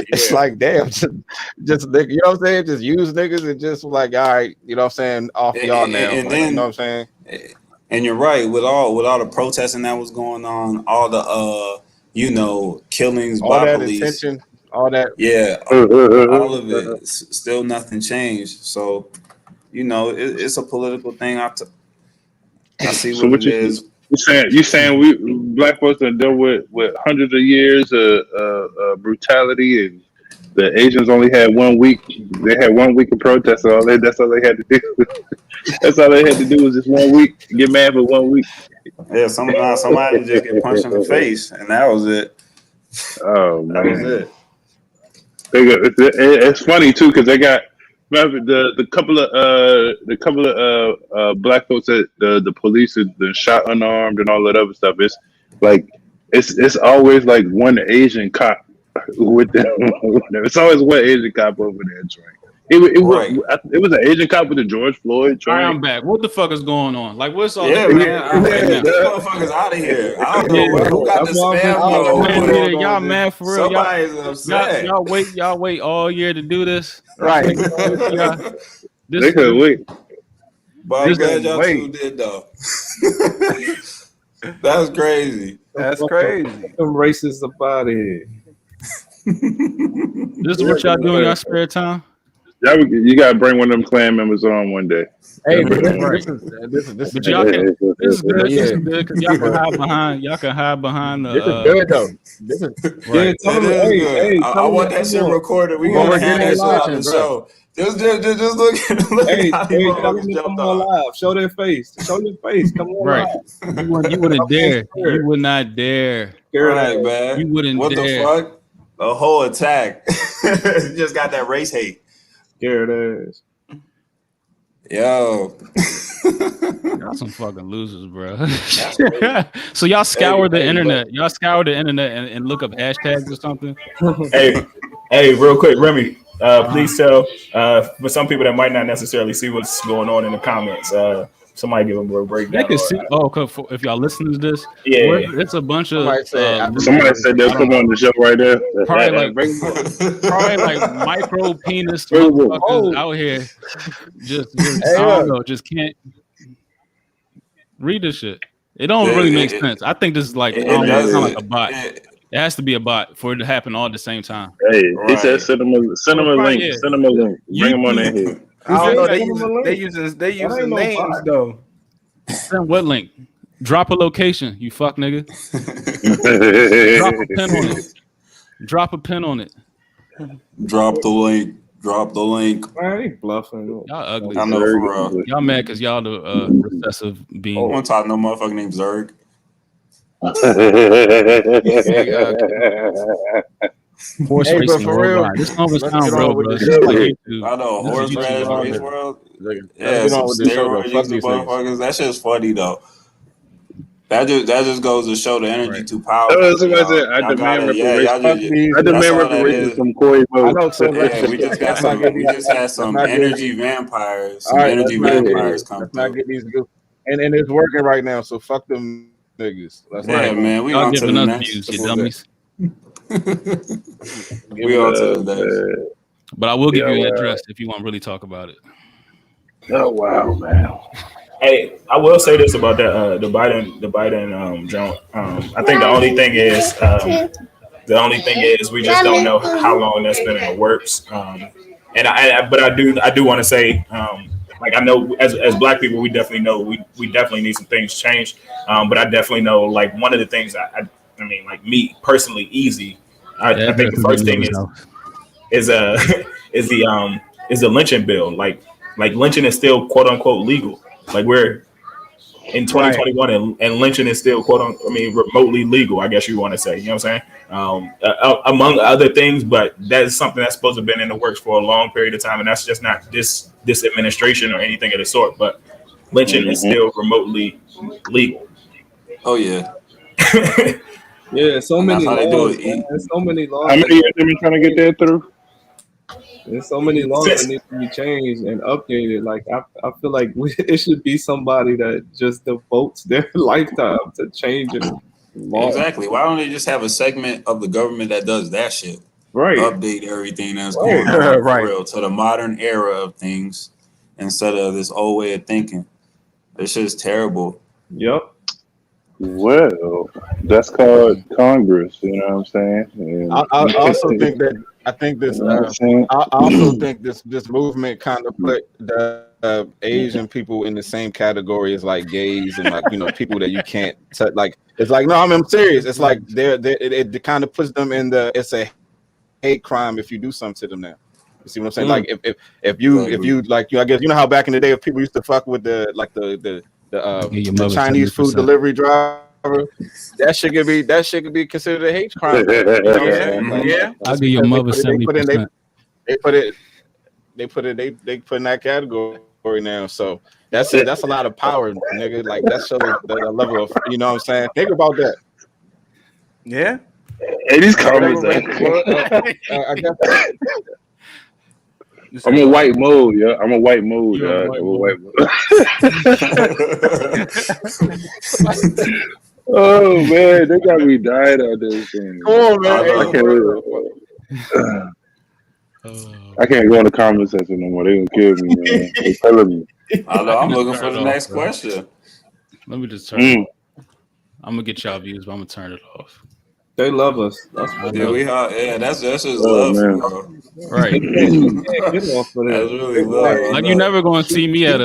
It's like, damn, just you know what I'm saying? Just use niggas and just like, all right, you know what I'm saying, off y'all now. And like, then, you know what I'm saying? And you're right, with all the protesting that was going on, all the killings all by that police, attention, all that, all of it, still nothing changed. So it's a political thing. I see So what it is. You saying we black folks have dealt with hundreds of years of brutality, and the Asians only had 1 week. They had 1 week of protest. That's all they had to do. That's all they had to do was just 1 week. Get mad for 1 week. Yeah, somebody just get punched in the face, and that was it. Oh That was man, it. it's funny too because they got remember the couple of black folks that the police had shot unarmed and all that other stuff. It's like it's always like one Asian cop with them. It's always one Asian cop over there trying. Right. It was an Asian cop with the George Floyd All right, joint. I'm back. What the fuck is going on? Like, what's all Yeah, that? man. Right Get now? these motherfuckers out of here. I don't know Yeah. who got the That's why spam I'm Man, code. yeah, y'all mad for real? Somebody's upset. Y'all wait all year to do this. Right. They could wait. But I'm glad y'all Wait. tuned in though. That's crazy. That's crazy. Some racists up out of here. This is what y'all do in your spare time. You gotta bring one of them clan members on one day. Hey, but Right. this is But y'all can. This is good. This Yeah. is good because y'all can hide behind. Y'all can hide behind the. this is good though. This is Yeah, tell That them, is hey, good. hey, I tell want them that shit more. recorded. We Well, gotta we're have getting that shit on watching, the bro. show. Just look Hey, at how hey, these tell them motherfuckers to come jumped on off. live. Show their face. Show your face. Come on Right. live. You wouldn't dare. You would not dare. Scared Right, ass. man. You wouldn't What dare. the fuck? A whole attack. Just got that race hate. Scared ass. Yo. Y'all some fucking losers, bro. So y'all scour the internet. Y'all scour the internet and look up hashtags or something. Hey, real quick, Remy. Please tell for some people that might not necessarily see what's going on in the comments. Somebody give them a They breakdown. can see. Oh, if y'all listen to this, Yeah. it's a bunch of. Somebody said they'll come on the show right there. Probably like micro penis Bring them. motherfuckers out here. Just I don't know. Just can't read this shit. It don't really make sense. I think this is like It sound doesn't. like a bot. It has to be a bot for it to happen all at the same time. Hey, he Right. said send him a link. Send him a link. Bring him on in here. I don't know. They They using ain't no names bot. though. Send what link? Drop a location, you fuck nigga. Drop a pin on it. Drop a pin on it. Drop the link. Drop the link. Man, he bluffing. Y'all ugly. I know for real. Y'all mad because y'all the recessive being. I want to talk no motherfucker named Zerg. Horse Hey, bro, racing for real. worldwide. This don't even Let's sound get on real, with bro. this This is like shit. YouTube. I know, This is horse YouTube race, on race here. world. Let's Yeah, get some on with this show, though. steroids Fuck and these niggas. motherfuckers. That shit's funny though. That just goes to show the energy Right. too powerful. Somebody said, I Y'all demand gotta, yeah, reparations. y'all Fuck just, these. I that's demand all that reparations is. from Corey I know, Vogt. so Yeah, we just got some. We just had some not get energy vampires. All Some right, energy let's not get vampires these. come Let's not through. get these good. And it's working right now, so fuck them niggas. Let's Yeah, not. man, we Y'all on to giving the us next. views, you Simple as dummies. We on to the next. But I will give you Yeah, an well. address if you want to really talk about it. Oh wow, man. Hey, I will say this about that the Biden joint. I think the only thing is we just don't know how long that's been in the works. But I do want to say like I know as Black people we definitely know we definitely need some things changed. But I definitely know like one of the things I mean like me personally easy. I think the first thing is the lynching bill. Like lynching is still quote unquote legal. Like we're in 2021 and lynching is still quote unquote, remotely legal, I guess you want to say, you know what I'm saying? Among other things, but that is something that's supposed to have been in the works for a long period of time. And that's just not this administration or anything of the sort, but lynching is still remotely legal. Oh yeah. Yeah, so And many that's how they do laws, it. man. There's so many laws. How many years have been trying to get that through? There's so many laws that need to be changed and updated. Like I feel like it should be somebody that just devotes their lifetime to changing laws. Exactly. Why don't they just have a segment of the government that does that shit? Right. Update everything that's going on for Right. real to the modern era of things instead of this old way of thinking. This shit's terrible. Yep. Well, that's called Congress. You know what I'm saying? And I also think that I also think this movement kind of put the Asian people in the same category as like gays and like people that you can't touch. Like it's like no, I'm serious. It's like it kind of puts them in it's a hate crime if you do something to them now. You see what I'm saying? Like if you like I guess how back in the day if people used to fuck with the Chinese food delivery drivers that shit could be considered a hate crime. You know what I'm saying? Like, Yeah. I'll give your mother 70%. They put in that category now. So that's a lot of power, nigga. Like that shows the level of, you know what I'm saying? Think about that. Yeah. Hey, these comments. I guess I'm a white mode, yeah. I'm a white mode, You're a I'm white a mode. white mode. Oh man, they got me dying out this thing. come on, man. I can't go in the comment section no more. They gonna kill me, man. They telling me. I know. I'm looking for Turn the it next off, bro. question. Let me just turn it off. I'm gonna get y'all views, but I'm gonna turn it off. They love us. That's I what know. That's just Oh, love, man. bro. Right. get off of That's there. really love. I Like know. you're never gonna see me at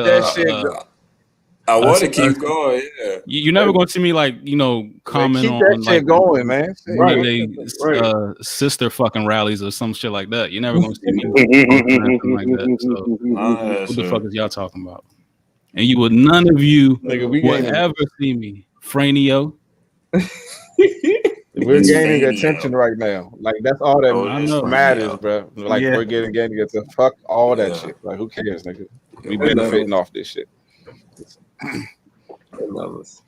I want to keep going. Yeah. you're never gonna see me like, you know, comment keep on that like shit going, man. one of Right. they sister fucking rallies or some shit like that. You're never gonna see me something like that. So what the fuck is y'all talking about? And you would none of you Nigga, we will gaining, ever see me. Franio. we're It's gaining mania. attention right now. Like that's all that Oh, it is matters, mania. bro. Like Yeah. we're gaining attention. Fuck all that Yeah. shit. Like who cares, nigga? We Yeah, benefiting off this shit. They love us.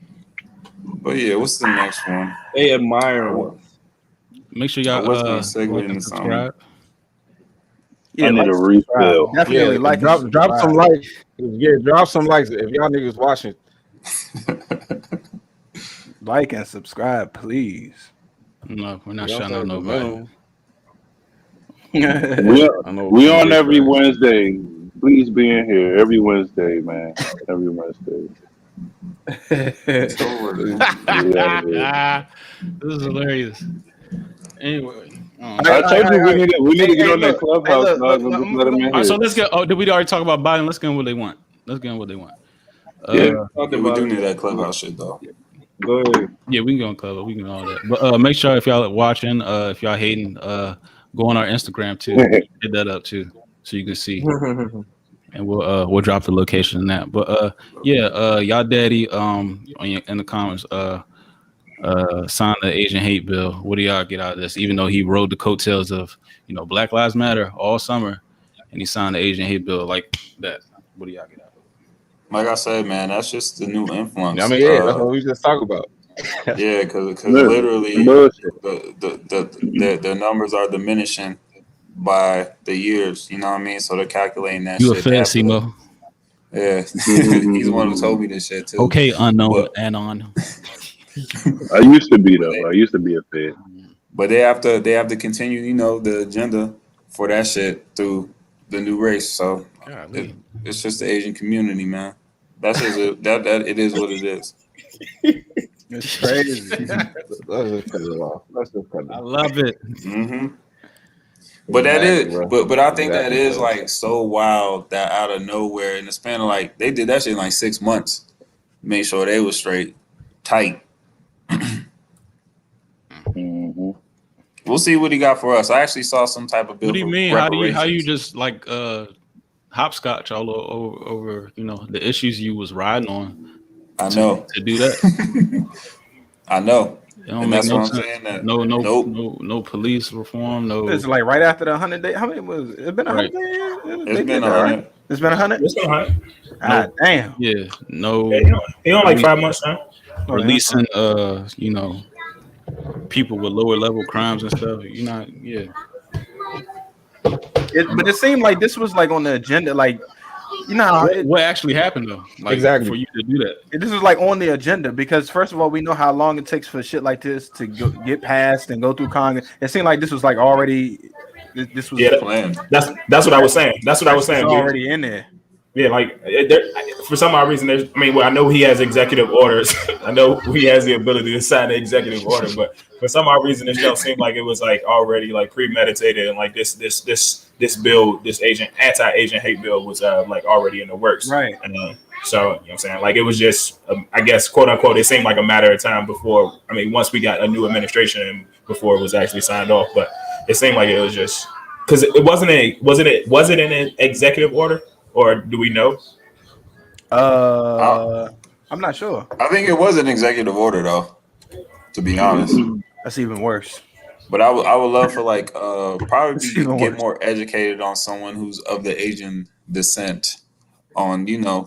But yeah, what's the next one? They admire us. Make sure I y'all was gonna segue like into and something. subscribe. I need a refill. Definitely like and drop some subscribe. likes. Yeah, drop some likes if y'all niggas watching. Like and subscribe, please. No, we're not You know what shouting out I'm nobody. saying? We on every Wednesday. Please be in here every Wednesday, man. Every Wednesday. It's over, dude. This is hilarious. Anyway, I told you we need to get on that clubhouse, dog, and just let them in all right, here. so let's get. Oh, did we already talk about Biden? Let's get on what they want. Yeah. Yeah, we do need that clubhouse shit though. Go ahead. Yeah, we can go on club. We can do all that. But make sure if y'all watching, if y'all hating, go on our Instagram too. Hit that up too, so you can see. And we'll drop the location in that. But y'all daddy in the comments signed the Asian hate bill. What do y'all get out of this? Even though he rode the coattails of Black Lives Matter all summer, and he signed the Asian hate bill like that. What do y'all get out of it? Like I said, man, that's just the new influence. I mean, yeah, that's what we just talked about. Yeah, because literally the numbers are diminishing by the years. You know what I mean? So they're calculating that. You shit a fan, after Simo? Yeah, he's the one who told me this shit too. Okay, unknown anon. I used to be though. I used to be a fan. But they have to continue, the agenda for that shit through the new race. So it's just the Asian community, man. That's just that it is what it is. It's crazy. Let's cut it off. I love it. Mm-hmm. But that is, but I think that is like so wild that out of nowhere in the span of like they did that shit in like 6 months, made sure they was straight tight. Mm-hmm. We'll see what he got for us. I actually saw some type of bill. What do you mean? How you just like hopscotch all over the issues you was riding on? I know to do that. I know. And that's what I'm saying. That no police reform. No, it's like right after the 100 days. How many was it? It's been 100 days. It's been 100. It's been 100. It's been 100. Ah, damn. Yeah, no. He on like 5 months now. Releasing, people with lower level crimes and stuff. But it seemed like this was like on the agenda, like. What actually happened though? Like, exactly for you to do that. This is like on the agenda because first of all, we know how long it takes for shit like this to get passed and go through Congress. It seemed like this was like already. This was planned. That's what I was saying. That's what I was saying. Already in there. Yeah, like for some odd reason, I know he has executive orders. I know he has the ability to sign an executive order, but for some odd reason, it don't seem like it was like already like premeditated and like this bill, this anti-Asian hate bill was like already in the works. Right. And so you know what I'm saying, like it was just I guess quote unquote, it seemed like a matter of time before. I mean, once we got a new administration and before it was actually signed off, but it seemed like it was just because it wasn't an executive order. Or do we know? I'm not sure. I think it was an executive order though. to be honest. That's even worse. But I would love for like probably even get worse. more educated on someone who's of the Asian descent on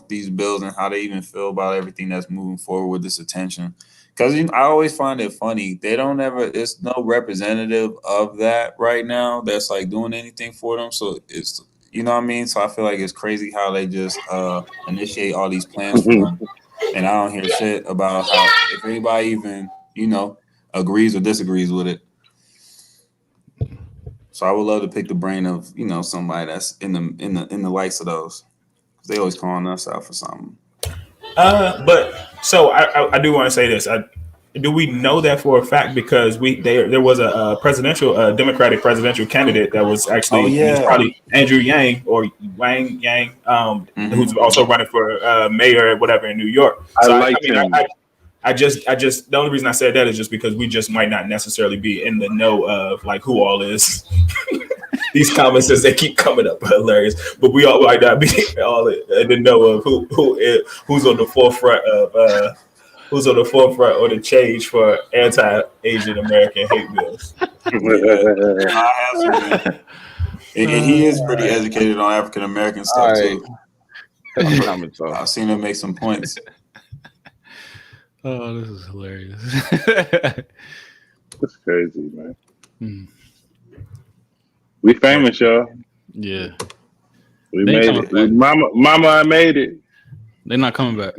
these bills and how they even feel about everything that's moving forward with this attention. Because I always find it funny. They don't ever. It's no representative of that right now that's like doing anything for them. So it's what I mean. So I feel like it's crazy how they just initiate all these plans for them, and I don't hear shit about how if anybody even agrees or disagrees with it. So I would love to pick the brain of somebody that's in the likes of those. They always calling us out for something. But so I do want to say this. Do we know that for a fact? Because there was a presidential Democratic presidential candidate that was actually it's probably Andrew Yang or Wang Yang, who's also running for mayor or whatever in New York. So I like him. I just the only reason I said that is just because we just might not necessarily be in the know of like who all is. These comments as they keep coming up are hilarious, but we all might not be all in the know of who's on the forefront of or the change for anti-Asian American hate bills. And he is pretty educated on African American stuff too. I've seen him make some points. Oh, this is hilarious. That's crazy, man. We famous, y'all. Yeah. We made it. Mama, I made it. They're not coming back.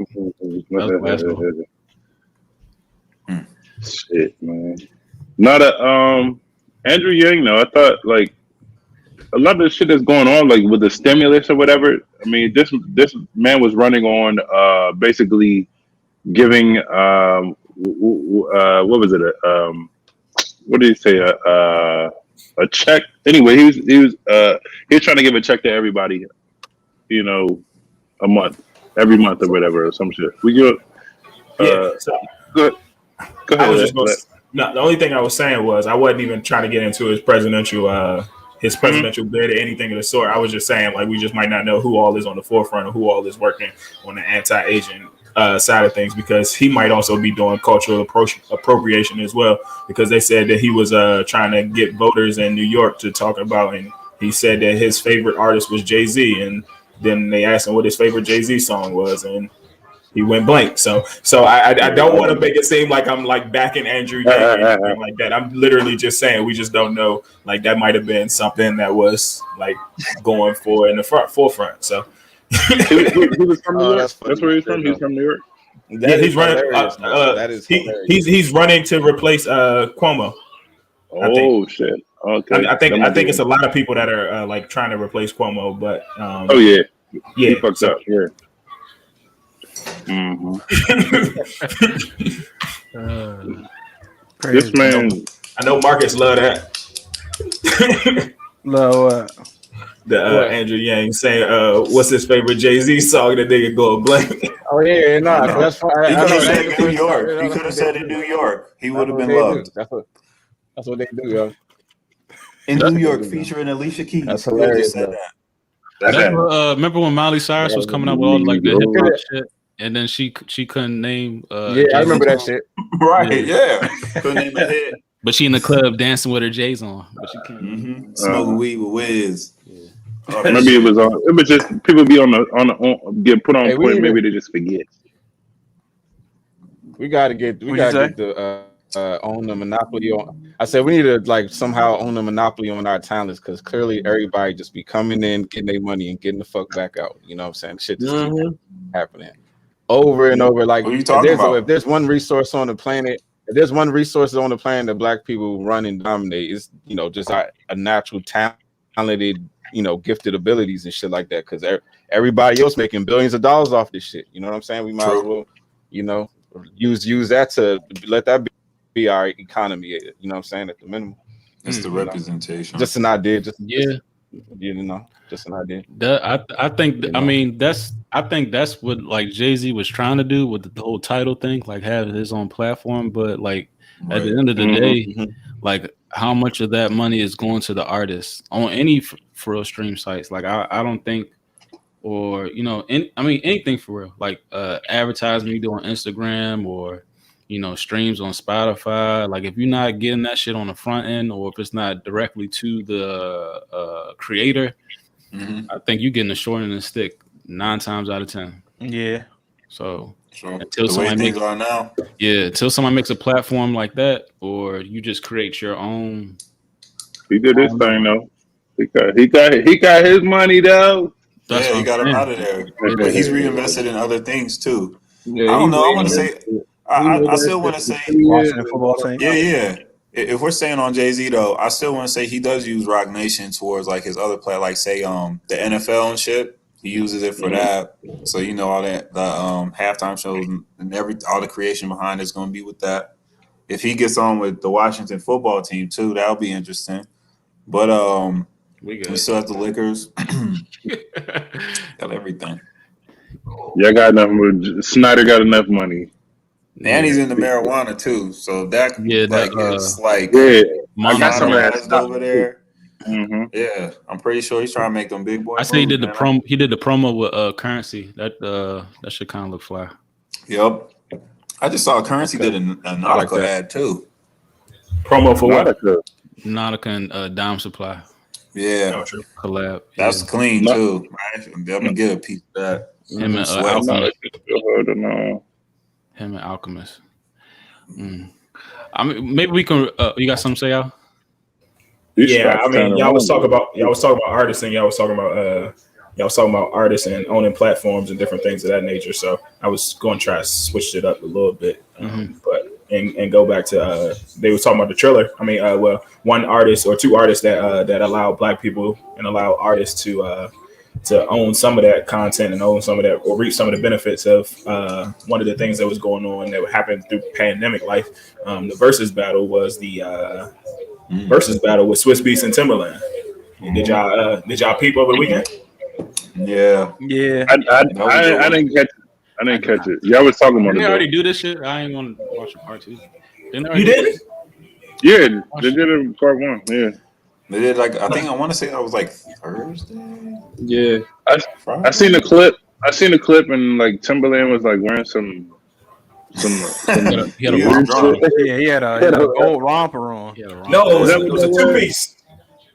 Shit, man. Not Andrew Yang, though. I thought like a lot of the shit that's going on, like with the stimulus or whatever. I mean, this man was running on basically giving what was it? What did he say? A check. Anyway, he was trying to give a check to everybody, a month, every month or whatever, or some shit. We go. Go ahead. No, the only thing I was saying was I wasn't even trying to get into his presidential bid or anything of the sort. I was just saying like we just might not know who all is on the forefront or who all is working on the anti-Asian side of things, because he might also be doing cultural appropriation as well, because they said that he was trying to get voters in New York to talk about, and he said that his favorite artist was Jay-Z, and then they asked him what his favorite Jay-Z song was, and he went blank. So I don't want to make it seem like I'm like backing Andrew Yang or anything like that. I'm literally just saying we just don't know. Like that might have been something that was like going for in the forefront. So he was from New York. That's where he's from. He's from New York. He's running. That is he's running to replace Cuomo. Oh shit! Okay. I think it's a lot of people that are like trying to replace Cuomo, but yeah, he fucked up. Yeah. Mm-hmm. This man, I know Marcus love that. Andrew Yang saying, "What's his favorite Jay-Z song?" That nigga go blank. Oh yeah, no, that's fine. He could have said in New York. He could have said in New York. He would have been loved. That's what they do, yo. In New York, featuring Alicia Keys. That's hilarious. Remember when Miley Cyrus was coming up with all like the hip hop shit? And then she couldn't name. I remember that shit. Right? Yeah. Couldn't name a hit. But she in the club dancing with her J's on. But she can't. Smoking weed with Wiz. Yeah. Maybe it was on. It was just people be on get put on point. Maybe they just forget. We gotta get the own the monopoly on. I said we need to like somehow own the monopoly on our talents, because clearly everybody just be coming in, getting their money, and getting the fuck back out. You know what I'm saying? Shit just keep happening over and over. Like if there's one resource on the planet, that black people run and dominate, is just a natural talented, gifted abilities and shit like that. Because everybody else making billions of dollars off this shit. You know what I'm saying? We might as well, use that to let that be our economy. You know what I'm saying? At the minimum, it's the representation. Just an idea. Just an idea. I think. I mean, I think that's what like Jay-Z was trying to do with the whole title thing, like have his own platform. But like at the end of the day, like how much of that money is going to the artists on any for real stream sites? Like I don't think, or anything for real, like advertisement you do on Instagram or streams on Spotify. Like if you're not getting that shit on the front end, or if it's not directly to the creator, I think you're getting the short end of the stick 9 times out of 10. Yeah. So Sure. until The way somebody things are now. Yeah, until someone makes a platform like that, or you just create your own. He did his thing though. He got his money though. That's He got him out of there, but he's reinvested in other things too. Yeah, I don't know. I want to say, I still want to say, Washington football team. yeah. If we're staying on Jay-Z though, I still want to say he does use Rock Nation towards like his other play, like say the NFL and shit. He uses it for that. So all that the halftime shows and all the creation behind it's going to be with that. If he gets on with the Washington football team too, that'll be interesting. But we still have the Lakers. Got everything. Yeah, got enough. Snyder got enough money. And he's into marijuana too, so that is like I got some of that over there. Yeah, I'm pretty sure he's trying to make them big boys. I say he did the promo. He did the promo with Currency. That should kind of look fly. Yep, I just saw Currency did a Nautica ad too. Promo for what? Nautica and Dime Supply. Yeah, collab. That's clean too. I'm gonna get a piece of that. Him and Alchemist. Him and Alchemist. I mean, maybe we can. You got something to say, Al? Yeah, I mean, y'all was talking about artists, and y'all was talking about artists and owning platforms and different things of that nature. So I was going to try to switch it up a little bit, but go back to they were talking about the Triller. I mean, one artist or two artists that allow Black people and allow artists to own some of that content and own some of that or reap some of the benefits of one of the things that was going on that happened through pandemic life. The versus battle was the versus battle with Swiss Beats and Timberland. Did y'all peep over the weekend? Yeah. I didn't catch it. I didn't catch it. Y'all was talking about it. They already do this shit. I ain't gonna watch a part 2. You did? Yeah, they did it in part 1. Yeah. They did I want to say that was like Thursday. Yeah, I seen the clip. And like Timberland was like wearing some he had a romper. Yeah, he had a gold romper on. No, it was a 2-piece.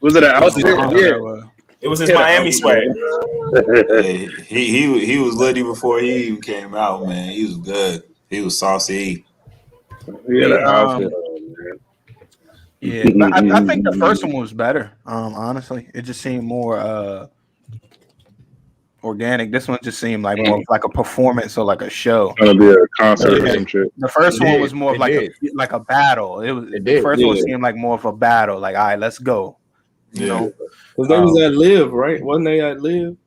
Was it an outfit? Yeah, it was his Miami swag. He was litty before he even came out, man. He was good. He was saucy. He had an outfit on, man. Yeah, but I think the first one was better. Honestly, it just seemed more organic. This one just seemed like more like a performance or like a show. Gonna be a concert or some shit. The first one was more of like a battle. The first one seemed like more of a battle. Like, all right, let's go. You know, because they was at Live, right? Wasn't they at Live?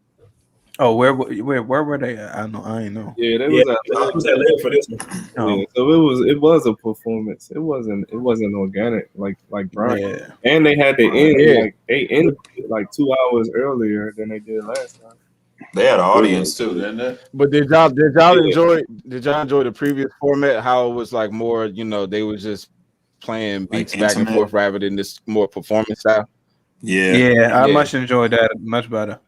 Oh, where were they at? I ain't know. Yeah, they was at Live for this one. Yeah, so it was a performance. It wasn't organic like Brian. Yeah. And they had to end they ended like 2 hours earlier than they did last time. They had an audience too, didn't they? But did y'all enjoy the previous format? How it was like more, they was just playing beats back and forth rather than this more performance style. Yeah, I much enjoyed that much better.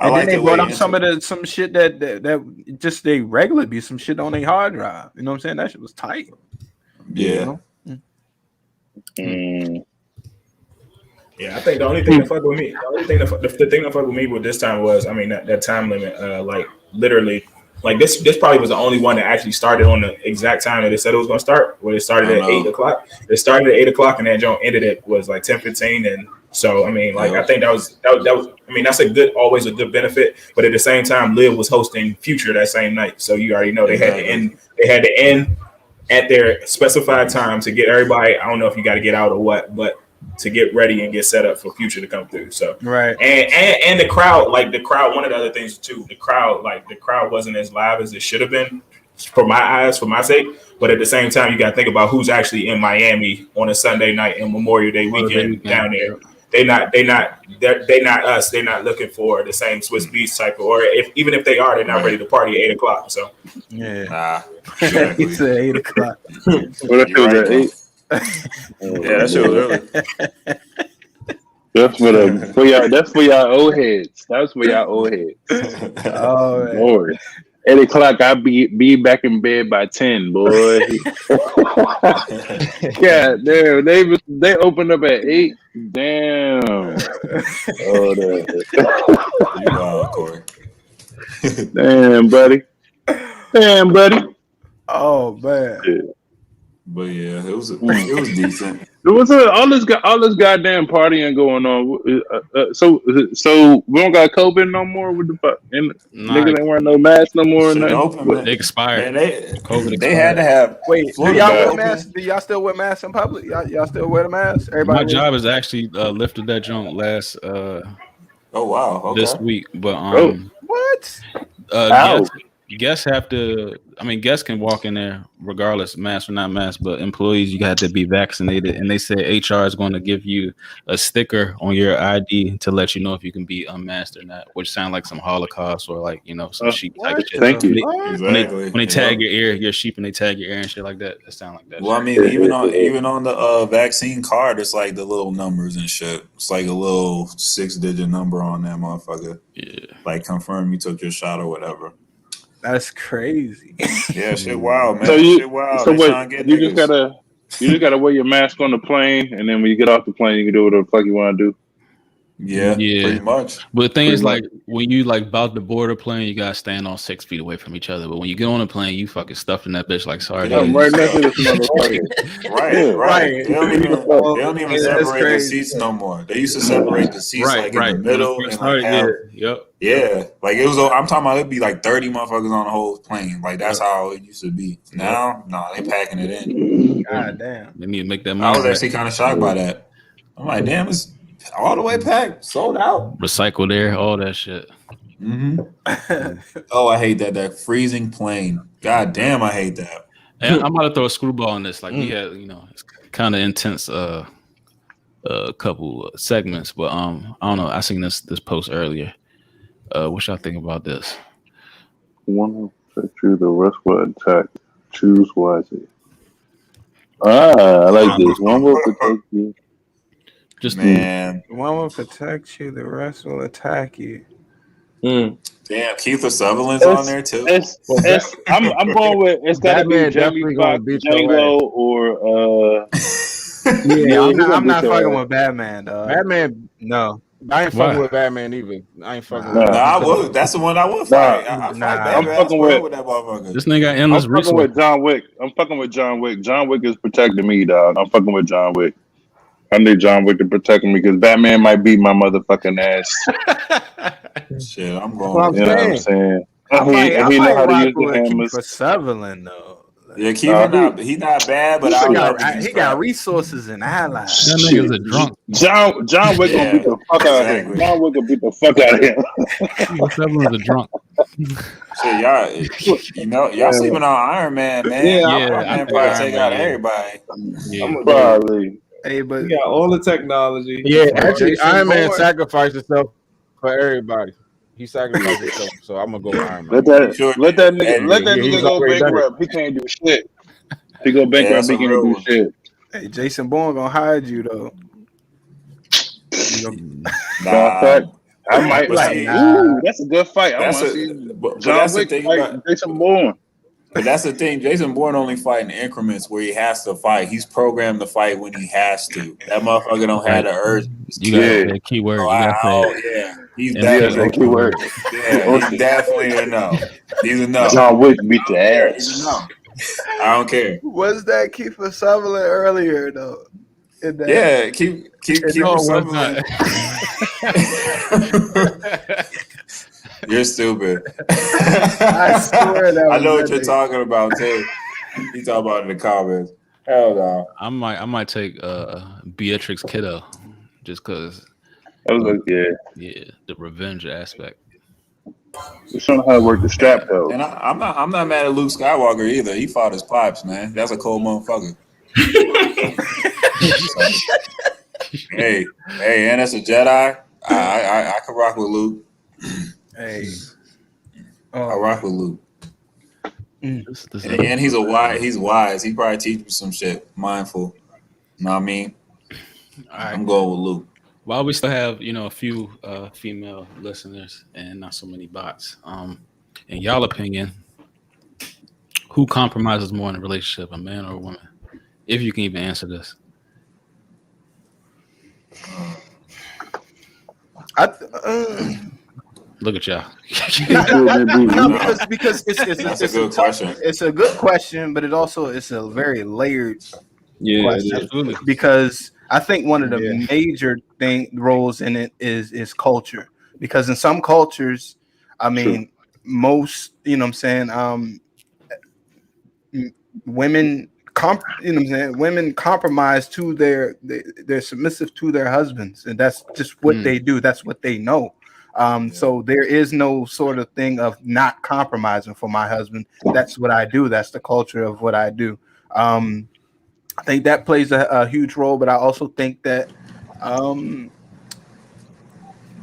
And then they brought up some shit that just they regularly be some shit on a hard drive. You know what I'm saying? That shit was tight. Yeah. Yeah, I think the only thing that fucked with me, the thing that fucked with me with this time was, I mean, that time limit, like literally, like this probably was the only one that actually started on the exact time that it said it was going to start. When it started at 8 o'clock, it started at 8 o'clock, and that joint ended at was like 10:15, and so I mean, like I think that was. I mean, that's always a good benefit, but at the same time, Liv was hosting Future that same night, so you already know they had to end. They had to end at their specified time to get everybody. I don't know if you got to get out or what, but to get ready and get set up for Future to come through. So right, and the crowd, one of the other things too, the crowd wasn't as live as it should have been for my eyes, for my sake. But at the same time, you got to think about who's actually in Miami on a Sunday night and Memorial Day weekend down there. They're not us. They're not looking for the same Swiss Beats type, or even if they are, they're not ready to party at 8 o'clock. So yeah, he said 8 o'clock. What if it was at 8? Yeah, that shit was early. That's for y'all old heads. That's for y'all old heads. Oh, Lord. 8 o'clock, I'll be back in bed by 10, boy. Yeah, damn. They opened up at 8. Damn. Oh, You wild, Corey. damn, buddy. Damn, buddy. Oh man. Yeah. But yeah, it was decent. There was all this goddamn partying going on. So we don't got COVID no more with the fuck, and niggas ain't wearing no masks no more. Shit And open, man. They expired. Man, COVID they had to have. Wait, do Florida y'all got wear open. masks? Do y'all still wear masks in public? Y'all still wear the masks? Everybody. My job has actually lifted that joint last Oh wow, okay. this week, but What? guests have to. I mean, guests can walk in there regardless, mask or not mask. But employees, you have to be vaccinated. And they said HR is going to give you a sticker on your ID to let you know if you can be unmasked or not. Which sound like some Holocaust or like some sheep type shit. Thank you. Exactly. When they tag your ear, your sheep, and they tag your ear and shit like that. That sound like that. Well, I mean, even on the vaccine card, it's like the little numbers and shit. It's like a little 6-digit number on that motherfucker. Yeah. Like confirm you took your shot or whatever. That's crazy. Yeah, shit wild, man. So Shit wild. so They what? trying to get You niggas. just gotta wear your mask on the plane, and then when you get off the plane, you can do whatever the fuck you want to do. Yeah, Yeah. pretty much. But the thing Pretty is, much. like, when you like about to board a plane, you gotta stand on 6 feet away from each other. But when you get on a plane, you fucking stuffed in that bitch like sardines. I'm right next to this motherfucker. Right. Right. They don't even That's separate the crazy. seats no more. They used to separate the seats like in the middle and like have. Yep. Yeah, like it was. I'm talking about it'd be like 30 motherfuckers on the whole plane. Like that's how it used to be. Now, nah, they packing it in. God damn. They need to make that I money. was actually kind of shocked by that. I'm like, damn, it's all the way packed, sold out. Recycled air, all that shit. Oh, I hate that freezing plane. God damn, I hate that. And I'm about to throw a screwball on this. Like we had, it's kind of intense. Couple segments, but I don't know. I seen this post earlier. What y'all think about this? One will protect you, the rest will attack. Choose wisely. I like this. One will protect you. Just Man, One will protect you, the rest will attack you. damn, Keith Sutherland's on there too. I'm going with it's got to be Batman Jamie definitely gonna Foxx, beat your Django, or Yeah, I'm not your fucking ass. with Batman, dog. Batman. No. I ain't Why? fucking with Batman either. I ain't fucking Nah. with Nah, I would. That's the one I would fight. I fight Nah. Batman. I'm fucking with that motherfucker. this nigga got I'm endless fucking resources. with John Wick. I'm fucking with John Wick. John Wick is protecting me, dog. I'm fucking with John Wick. I need John Wick to protect me because Batman might beat my motherfucking ass. Shit, I'm what going. I'm You know what I'm saying? I might He know how to rock use the with hammers. Kiefer Sutherland, though. Yeah, Keith, he not bad, but I don't know. He got resources and allies. That nigga's a drunk. John Wick gonna beat the fuck out of him. exactly. John Wick gonna beat the fuck out of him. Sutherland's a drunk. Shit, y'all sleeping on Iron Man, man. Yeah, Iron I Man think probably Iron take Man, out yeah. everybody. Yeah. Probably. Hey, but we got all the technology. Yeah, actually, Jason Iron Man Bourne. sacrificed himself for everybody. He sacrificed himself, so I'm gonna go with Iron Man. Let that Sure. nigga he's go already done it. bankrupt. He can't do shit. He go bankrupt. that's He a can't real do one. shit. hey, Jason Bourne gonna hide you though. Fact, I might But like. see, Ooh, that's a good fight. I want That's to a- see but John that's the Wick thing fight about- Jason Bourne. But that's the thing. Jason Bourne only fight in increments where he has to fight. He's programmed to fight when he has to. That motherfucker don't have the urge. You gotta Yeah. say a key word. Oh, You gotta say yeah. He's Yeah, Yes, definitely, that keyword. he's definitely a no. He's a no. John Wick beat your He's a ass. no. I don't care. Was that Kiefer Sutherland earlier though? In that- Yeah, keep No, it was Sutherland. You're stupid. I swear that I know was what you're that talking about too. You talk about it in the comments. Hell no. I might take Beatrix Kiddo just because I was like, yeah. the revenge aspect. Just showing how to work the strap though. And I'm not mad at Luke Skywalker either. He fought his pops, man. That's a cold motherfucker. hey, and that's a Jedi. I can rock with Luke. Hey. I rock with Luke. This And he's wise. He probably teach me some shit. Mindful. You know what I mean? I'm going with Luke. While we still have, a few female listeners and not so many bots, In y'all opinion, who compromises more in a relationship, a man or a woman? If you can even answer this. Look at y'all. because That's a good question. It's a good question, but it's a very layered question. Absolutely. Because I think one of the major roles in it is culture. Because in some cultures, I mean, most, you know what I'm saying, women women compromise to they're submissive to their husbands, and that's just what they do. That's what they know. So there is no sort of thing of not compromising for my husband. That's what I do. That's the culture of what I do. I think that plays a huge role, but I also think that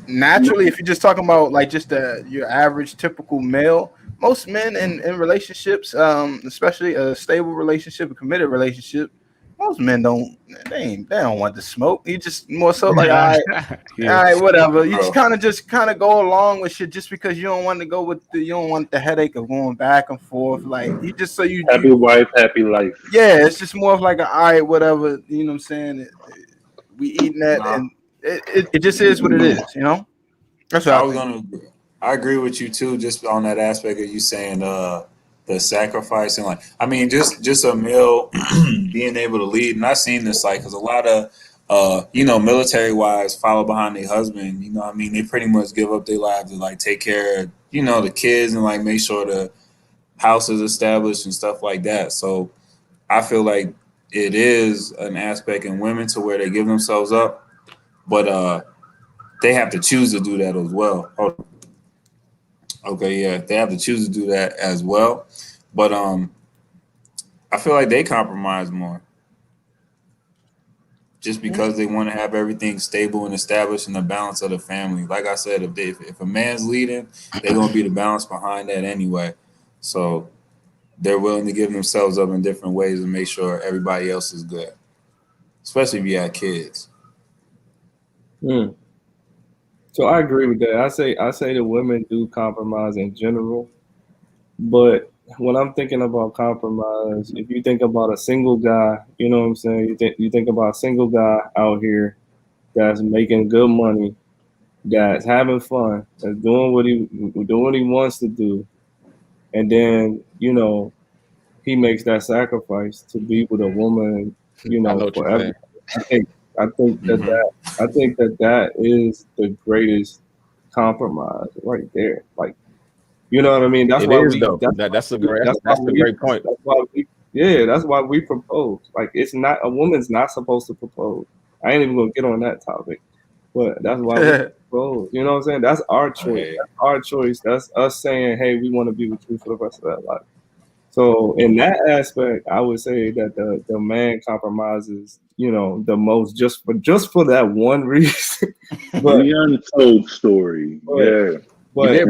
naturally, if you're just talking about like just your average typical male, most men in relationships, especially a stable relationship, a committed relationship, most men don't want to smoke. You just more so like, all right, whatever. You just kind of go along with shit just because you don't want to go with you don't want the headache of going back and forth. Like you just happy wife, happy life. Yeah, it's just more of like all right, whatever. You know what I'm saying? We eating that, and it just is what it is. You know. That's what I agree with you too, just on that aspect of you saying the sacrifice and like, I mean, just a male being able to lead. And I've seen this like, because a lot of military wives follow behind their husband. You know what I mean? They pretty much give up their lives to like take care of the kids and like make sure the house is established and stuff like that. So I feel like it is an aspect in women to where they give themselves up, but they have to choose to do that as well. Okay, yeah, they have to choose to do that as well. But I feel like they compromise more just because they want to have everything stable and established in the balance of the family. Like I said, if a man's leading, they're gonna be the balance behind that anyway. So they're willing to give themselves up in different ways and make sure everybody else is good, especially if you have kids. So I agree with that. I say the women do compromise in general, but when I'm thinking about compromise, if you think about a single guy, you know what I'm saying? You think about a single guy out here that's making good money, that's having fun, that's doing what he wants to do, and then he makes that sacrifice to be with a woman, forever. I think that is the greatest compromise right there. Like, you know what I mean? That's it why is, though. That's a great point. That's why we propose. Like, it's not a woman's not supposed to propose. I ain't even gonna get on that topic, but that's why we propose. You know what I'm saying? That's our choice. That's our choice. That's us saying, hey, we want to be with you for the rest of our life. So in that aspect, I would say that the man compromises, the most just for that one reason. But the untold story. But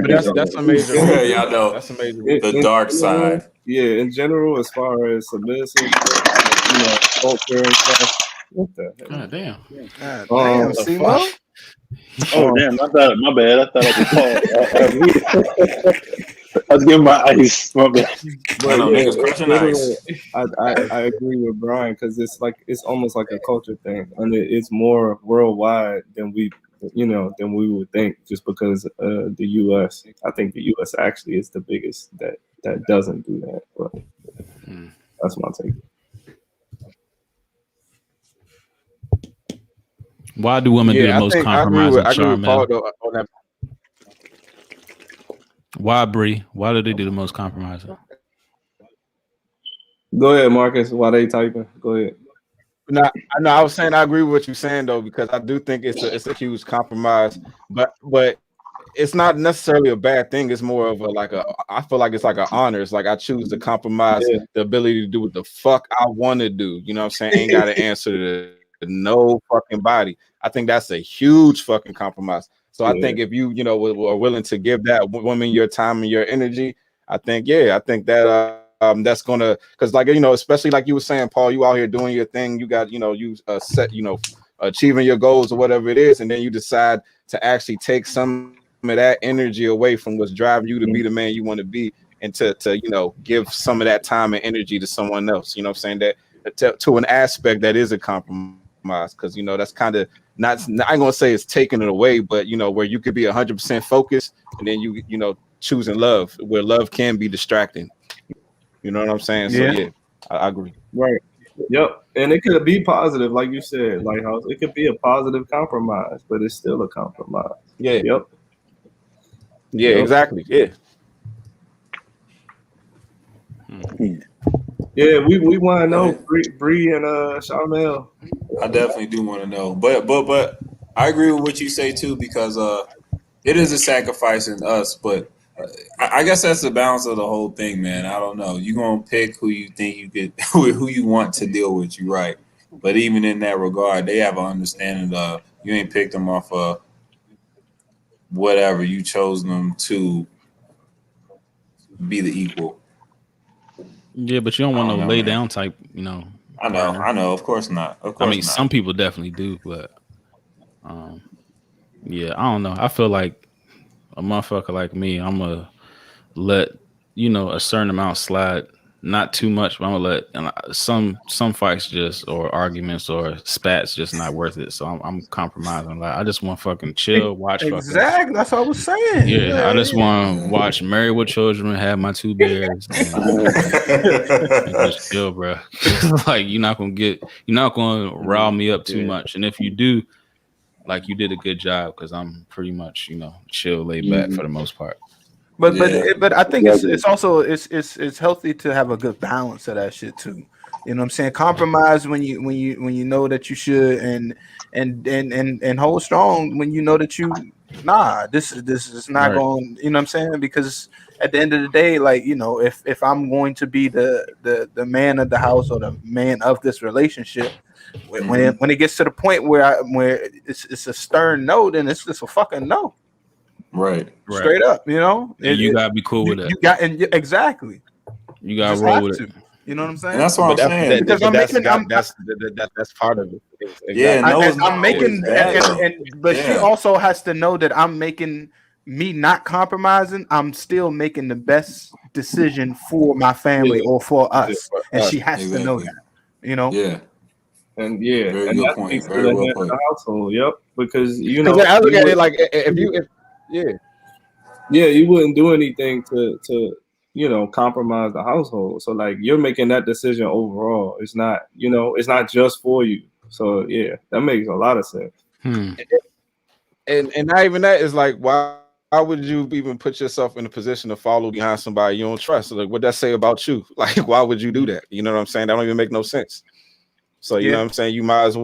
that's a major. Y'all know that's a major. The dark side. Yeah, in general, as far as submissive, culture and stuff. What the heck? God damn. Damn, Simo. Oh damn! My bad. I thought I was called. I was getting my ice. My bad. But niggas crushing ice. I agree with Brian because it's almost like a culture thing, and it's more worldwide than we would think. Just because the U.S. I think the U.S. actually is the biggest that doesn't do that. But that's my take. Why do women do the most compromising? I agree with Paul, though, on that. Why, Bree? Why do they do the most compromising? Go ahead, Marcus. Why they typing? Go ahead. No, I was saying I agree with what you're saying though, because I do think it's a huge compromise, but it's not necessarily a bad thing. It's more of I feel like it's like an honor. It's like I choose to compromise the ability to do what the fuck I want to do. You know what I'm saying? Ain't got to answer to no fucking body. I think that's a huge fucking compromise. So I think if you are willing to give that woman your time and your energy, I think that that's gonna, because especially like you were saying, Paul, you out here doing your thing, you got you set achieving your goals or whatever it is, and then you decide to actually take some of that energy away from what's driving you to be the man you want to be, and to give some of that time and energy to someone else. You know what I'm saying? That to an aspect that is a compromise, because that's kind of not. I ain't gonna say it's taking it away, but where you could be 100% focused, and then you choosing love, where love can be distracting. You know what I'm saying? Yeah. So yeah, I agree. Right. Yep. And it could be positive, like you said, Lighthouse. It could be a positive compromise, but it's still a compromise. Yeah. Yep. Yeah. Yep. Exactly. Yeah. Yeah. We want to know, Bree and Charmel. I definitely do want to know, but I agree with what you say too, because it is a sacrifice in us, but I guess that's the balance of the whole thing, man. I don't know. You're gonna pick who you think you get, who you want to deal with you, right? But even in that regard, they have an understanding of you ain't picked them off of whatever, you chose them to be the equal. Yeah, but you don't want I don't no know, lay man. down type, I know. Of course not. Of course I mean, not. some people definitely do, but yeah, I don't know. I feel like a motherfucker like me, I'm gonna let a certain amount slide, not too much, but I'm gonna let some fights just, or arguments or spats just not worth it. So I'm compromising. Like, I just want fucking chill, watch Exactly. That's what I was saying. Yeah, I just want to watch Married with Children, have my 2 bears, and just chill, bro. Like, you're not gonna rile me up too much, and if you do, like, you did a good job, because I'm pretty much chill, laid back for the most part. But I think it's also it's healthy to have a good balance of that shit too. You know what I'm saying? Compromise when you know that you should, and hold strong when you know that this is not going. You know what I'm saying? Because at the end of the day, like, if I'm going to be the man of the house, or the man of this relationship, when it gets to the point where it's a stern no, then it's just a fucking no. Right. Straight up, you gotta be cool with it. Exactly. You gotta roll with it. You know what I'm saying? And that's what I'm saying. Because that's part of it. Exactly. Yeah, I'm making, but she also has to know that I'm making, me not compromising, I'm still making the best decision for my family or for us, and she has to know that. Yeah. And very and good that point. speaks Very to the well head of put. the household. Yep. Because I look at it like you wouldn't do anything to compromise the household. So, like, you're making that decision overall. It's not it's not just for you. So yeah, that makes a lot of sense. And not even that is like, why would you even put yourself in a position to follow behind somebody you don't trust? Like, what that say about you? Like, why would you do that? You know what I'm saying? That don't even make no sense. So you know what I'm saying? You might as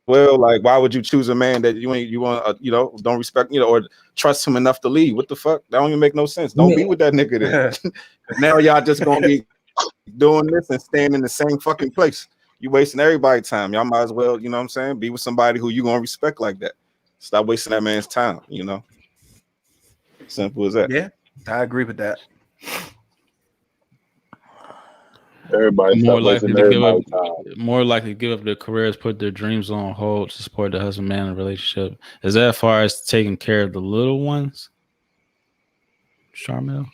well, like, why would you choose a man that you want don't respect, or trust him enough to leave? What the fuck? That don't even make no sense. Don't be with that nigga then. Now y'all just gonna be doing this and staying in the same fucking place. You wasting everybody's time. Y'all might as well, you know what I'm saying, be with somebody who you gonna respect like that. Stop wasting that man's time, Simple as that. Yeah, I agree with that. Everybody more likely to give up their careers, put their dreams on hold to support the husband man in a relationship. Is that as far as taking care of the little ones? Charmel,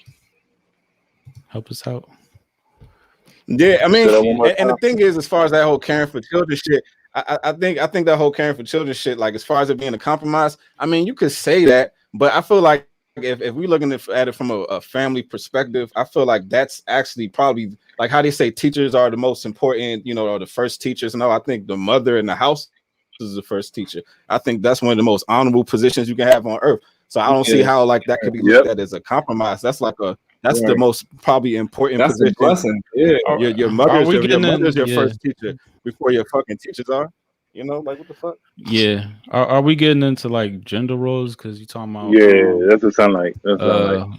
help us out. Yeah, I mean, and the thing is, as far as that whole caring for children shit, I think that whole caring for children shit, like, as far as it being a compromise, I mean, you could say that, but I feel like if we're looking at it from a family perspective, I feel like that's actually probably, like, how they say teachers are the most important, or the first teachers. No, I think the mother in the house is the first teacher. I think that's one of the most honorable positions you can have on earth. So I don't see how, like, that could be looked at as a compromise. That's like that's the most probably important position. A blessing. Yeah. Your mother's your first teacher before your fucking teachers are. Like, what the fuck? Yeah. Are we getting into, like, gender roles? Because you talking about that's what it sound like.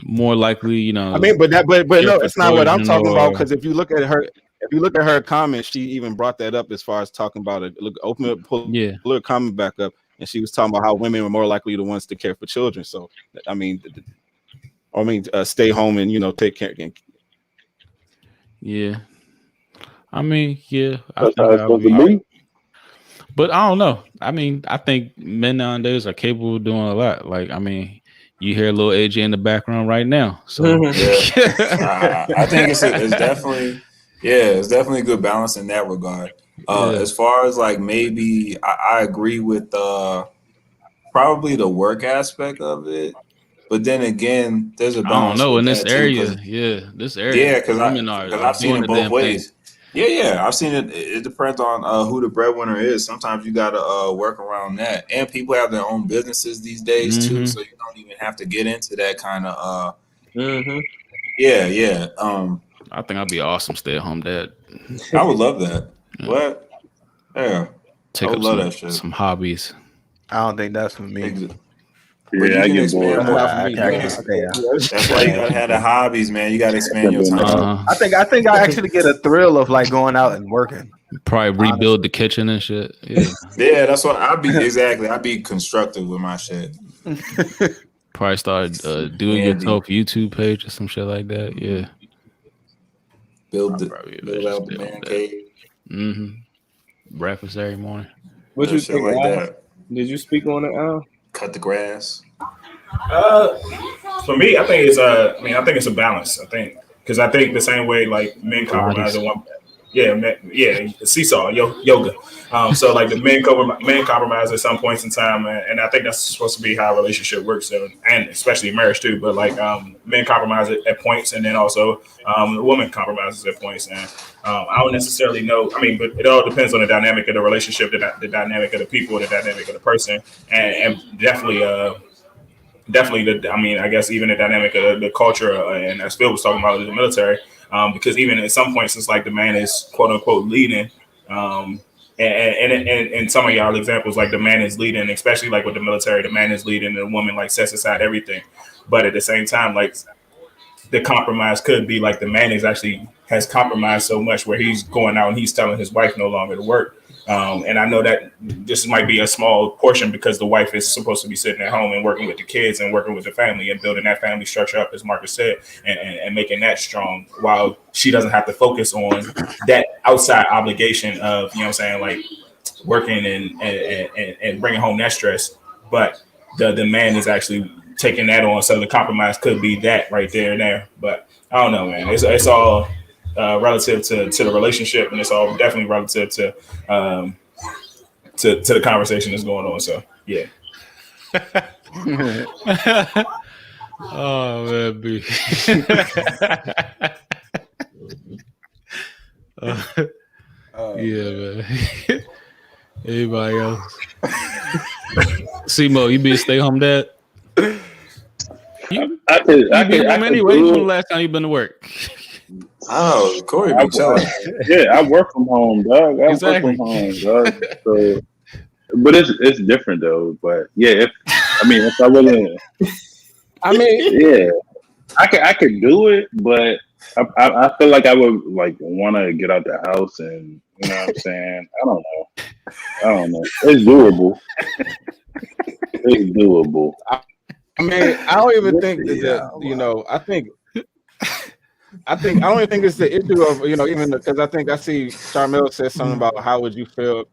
More likely, I mean, but no, it's not what I'm talking about. Because if you look at her comments, she even brought that up as far as talking about it. Look, pull her comment back up, and she was talking about how women are more likely the ones to care for children. So I mean, stay home and take care. Yeah, I mean, yeah, that's how it's supposed to be. But I don't know. I mean, I think men nowadays are capable of doing a lot. Like, I mean, You hear little AJ in the background right now. So I think it's definitely it's definitely a good balance in that regard. As far as like maybe I agree with probably the work aspect of it, but then again, there's a balance. I don't know in this area. This area, because I've seen it both ways. Yeah, I've seen it. It depends on who the breadwinner is. Sometimes you got to work around that, and people have their own businesses these days too, so you don't even have to get into that kind of. Yeah. I think I'd be an awesome stay-at-home dad. I would love that. What? Yeah, take up some hobbies. I don't think that's for me. Yeah, I get bored. That's why you gotta have the hobbies, man. You gotta expand your time. I think I actually get a thrill of like going out and working. Probably rebuild the kitchen and shit. Yeah, that's what I'd be exactly. I'd be constructive with my shit. Probably start doing yourself YouTube page or some shit like that. Yeah. Build out the man cave. Breakfast every morning. What you think like that? Did you speak on it, Al? Cut the grass. For me, I think it's a balance. I think because I think the same way like men compromise at one. Seesaw yoga. So like the men compromise at some points in time, and I think that's supposed to be how a relationship works, and especially marriage too. But like men compromise at points, and then also the woman compromises at points. And I don't necessarily know. I mean, but it all depends on the dynamic of the relationship, the dynamic of the people, the dynamic of the person, and definitely. I guess even the dynamic of the culture, and as Phil was talking about, the military. Because even at some points, it's like the man is quote unquote leading, and some of y'all examples, like the man is leading, especially like with the military, the man is leading, and the woman like sets aside everything. But at the same time, like the compromise could be like the man has compromised so much where he's going out and he's telling his wife no longer to work. And I know that this might be a small portion because the wife is supposed to be sitting at home and working with the kids and working with the family and building that family structure up, as Marcus said, and making that strong while she doesn't have to focus on that outside obligation of, you know what I'm saying, like working and bringing home that stress. But the man is actually taking that on. So the compromise could be that right there and there. But I don't know, man. It's all relative to the relationship, and it's all definitely relative to the conversation that's going on. So yeah. Oh man, B. Yeah, man. Anybody else? Simo, you be a stay-home dad? I could anyway. When the last time you been to work? Oh, Corey be chilling. Yeah, I work from home, dog. Work from home, dog. So, but it's different though. But yeah, if I wasn't, yeah, I could do it, but I feel like I would like want to get out the house, and you know what I'm saying. I don't know. It's doable. It's doable. I don't even think I don't even think it's the issue of, even because I think I see Charmel said something about how would you feel if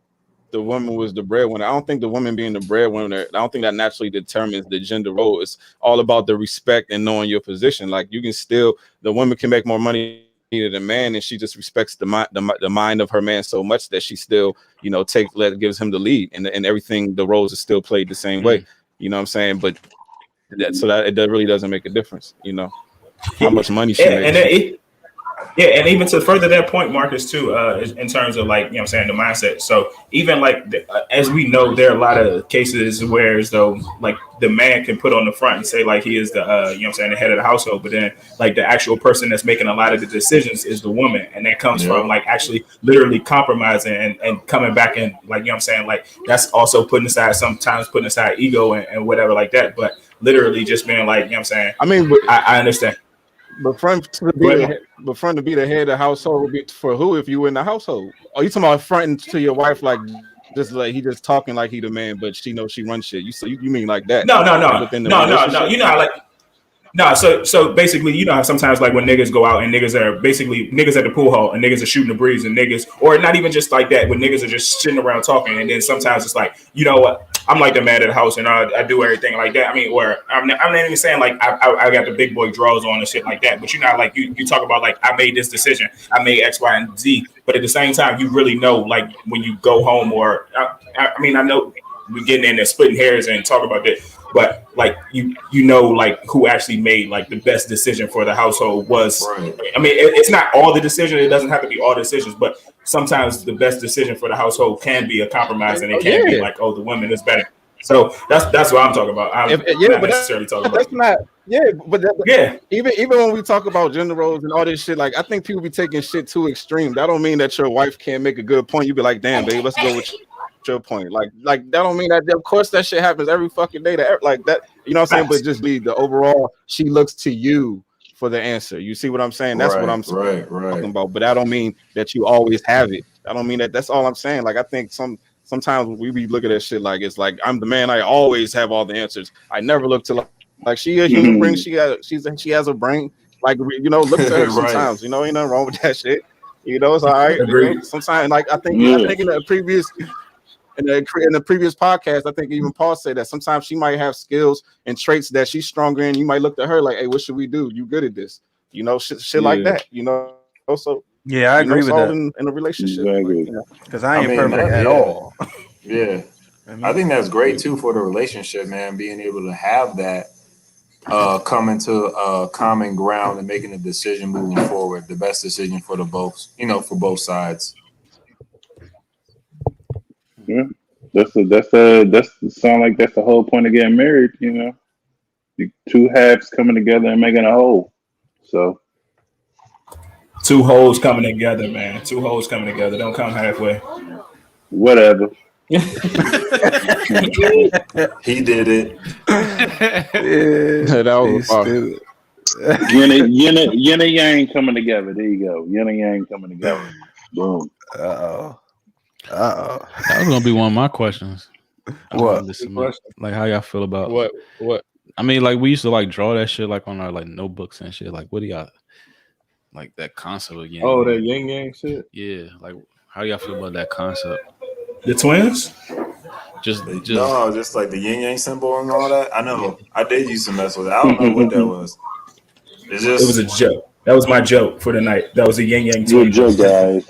the woman was the breadwinner. I don't think the woman being the breadwinner, I don't think that naturally determines the gender role. It's all about the respect and knowing your position. Like you can the woman can make more money than the man, and she just respects the mind of her man so much that she still, gives him the lead, and everything, the roles are still played the same way. You know what I'm saying? But that really doesn't make a difference, how much money she makes. And even to further that point, Marcus, too, in terms of like, the mindset. So even like, as we know, there are a lot of cases where as though like the man can put on the front and say like he is the, the head of the household, but then like the actual person that's making a lot of the decisions is the woman. And that comes from like actually literally compromising and coming back and like, like that's also sometimes putting aside ego and whatever like that. But literally just being like, I understand. But front to be the head of the household would be for who if you were in the household? Are you talking about fronting to your wife like just like he just talking like he the man, but she knows she runs shit? You mean like that? No. So basically, how sometimes like when niggas go out and niggas at the pool hall and niggas are shooting the breeze and niggas, or not even just like that, when niggas are just sitting around talking, and then sometimes it's like, you know what? I'm like the man of the house and I do everything like that. I mean, where I'm not even saying like I got the big boy drawers on and shit like that. But you're not like you talk about like I made this decision, I made X, Y, and Z. But at the same time, you really know like when you go home or I mean I know we're getting in there splitting hairs and talk about that. But like you know like who actually made like the best decision for the household was. Right. I mean it's not all the decisions. It doesn't have to be all decisions, but sometimes the best decision for the household can be a compromise, and it can be like, oh, the woman is better. So that's what I'm talking about. I'm not necessarily talking about. That's not. Even when we talk about gender roles and all this shit, like I think people be taking shit too extreme. That don't mean that your wife can't make a good point. You be like, damn, babe, let's go with your point. Like that don't mean that. Of course, that shit happens every fucking day. Like that, you know what I'm saying? But just be the overall. She looks to you for the answer. You see what I'm saying? That's what I'm talking about. But that don't mean that you always have it. I don't mean that. That's all I'm saying. Like I think sometimes we be looking at shit like it's like I'm the man. I always have all the answers. I never look to like she a human brain. She has a brain. Like you know, look at her sometimes. You know, ain't nothing wrong with that shit. You know, it's all right. You know, sometimes like I think in the previous. In the previous podcast, I think even Paul said that sometimes she might have skills and traits that she's stronger in. You might look at her like, "Hey, what should we do? You good at this?" You know, shit like that. You know, so yeah, I agree with that in a relationship because I ain't perfect at all. Yeah, I think that's great too for the relationship, man. Being able to have that coming to common ground and making a decision moving forward, the best decision for the both, for both sides. Yeah, that's sound like that's the whole point of getting married. You know, the two halves coming together and making a whole. So, two holes coming together, man. Two holes coming together. Don't come halfway. Whatever. He did it. Yeah, that was stupid. Yin and yang coming together. There you go. Yin and yang coming together. Boom. That was gonna be one of my questions. What? Like how y'all feel about what? I mean, like we used to like draw that shit like on our like notebooks and shit. Like what do y'all like that concept again? Oh, that yin yang shit. Yeah, like how do y'all feel about that concept? The twins? Just like the yin yang symbol and all that. I know. I did used to mess with it. I don't know what that was. It was a joke. That was my joke for the night. That was a yin yang twin. Good joke, guys.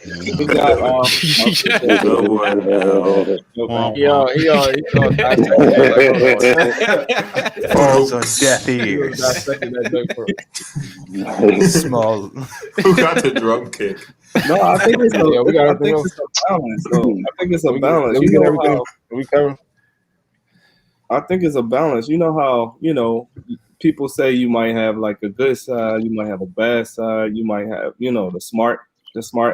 Falls on deaf ears. Small. Who got the drum kick? No, I think it's a balance. Though. I think it's a balance. You know how we cover. I think it's a balance. You know how people say you might have like a good side, you might have a bad side, you might have the smart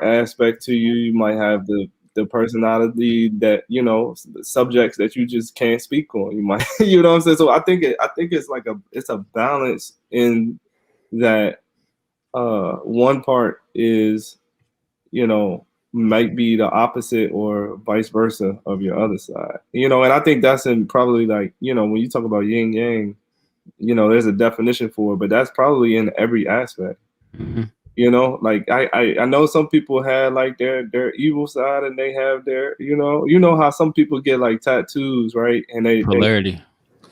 aspect to you. You might have the personality that the subjects that you just can't speak on. You might what I'm saying. So I think it's like it's a balance in that. One part is might be the opposite or vice versa of your other side. And I think that's in probably like when you talk about yin yang. There's a definition for it, but that's probably in every aspect. Mm-hmm. Like I know some people have like their evil side and they have their, how some people get like tattoos, right? And they man.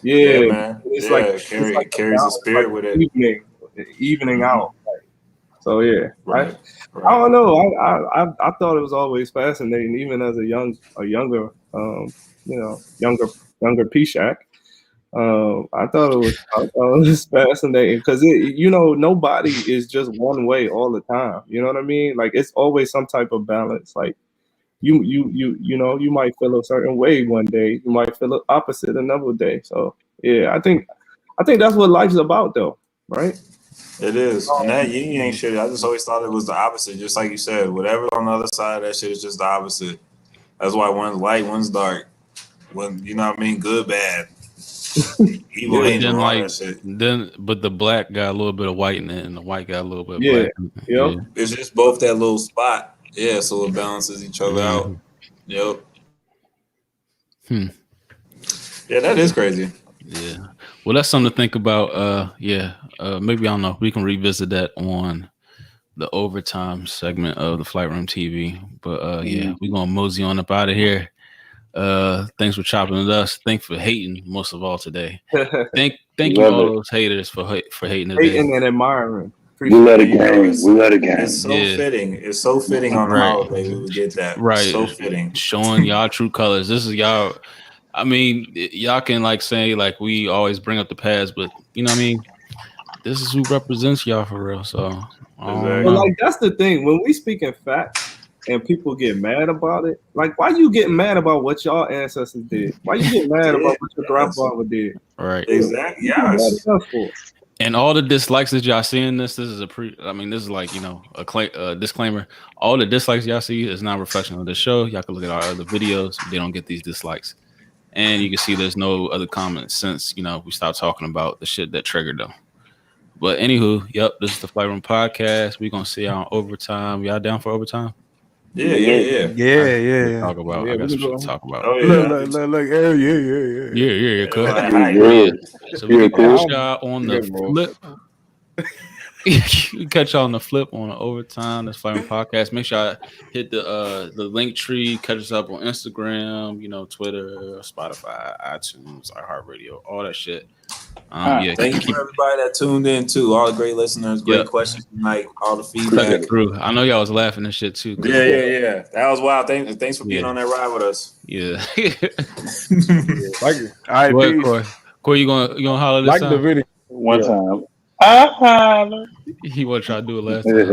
It's like carries the spirit like with it. Evening out. So yeah, right. I don't know. I thought it was always fascinating, even as a younger P-Shack. I thought it was fascinating because nobody is just one way all the time. You know what I mean? Like it's always some type of balance. Like you might feel a certain way one day, you might feel the opposite another day. So yeah, I think that's what life's about, though, right? It is. And that yin yang shit, I just always thought it was the opposite. Just like you said, whatever on the other side, that shit is just the opposite. That's why one's light, one's dark. When you know what I mean, good, bad. Evil, angel, all that shit. But the black got a little bit of white in it, and the white got a little bit of black. Yep. Yeah. It's just both that little spot. Yeah, so it balances each other out. Yep. Yeah, that is crazy. Yeah. Well, that's something to think about. Maybe I don't know. We can revisit that on the overtime segment of the Flight Room TV. But we're gonna mosey on up out of here. Thanks for chopping with us. Thanks for hating most of all today. Thank you Love all it. those haters for hating today. Hating and admiring. We let it You know, gang. We let it gang. It's so Yeah. fitting. It's so fitting on the Right. holiday. We would get that. Right. So fitting. Showing y'all true colors. This is y'all. I mean, y'all can like say like we always bring up the past, but you know what I mean? This is who represents y'all for real. So I don't Exactly. But know. like that's the thing. When we speak in facts and people get mad about it, like why you getting mad about what y'all ancestors did? Why you get mad about what your grandfather did? Right. Exactly. What you Yes. mad at us for? And all the dislikes that y'all see in this is this is like, you know, a disclaimer. All the dislikes y'all see is not a reflection of the show. Y'all can look at our other videos. They don't get these dislikes. And you can see there's no other comments since, you know, we stopped talking about the shit that triggered them. But anywho, yep, this is the Flight Room Podcast. We're going to see y'all on overtime. Y'all down for overtime? Yeah. Talk about. Yeah, I we got can some shit go. to talk about. Oh yeah. Look, yeah. Yeah, cool. Right. Good. So we Yeah, can cool. catch y'all on the Good, bro. flip. We catch y'all on the flip on the overtime. That's Flight Room Podcast. Make sure I hit the link tree. Catch us up on Instagram, you know, Twitter, Spotify, iTunes, iHeartRadio, all that shit. Yeah, Thank you for everybody that tuned in too. All the great listeners, great questions tonight, all the feedback. Through. I know y'all was laughing and shit too. Yeah. That was wild. Thanks for being on that ride with us. Yeah. Like, All right, What, peace. Corey, you gonna holler this like the time? video. One time. He want to try to do it last time.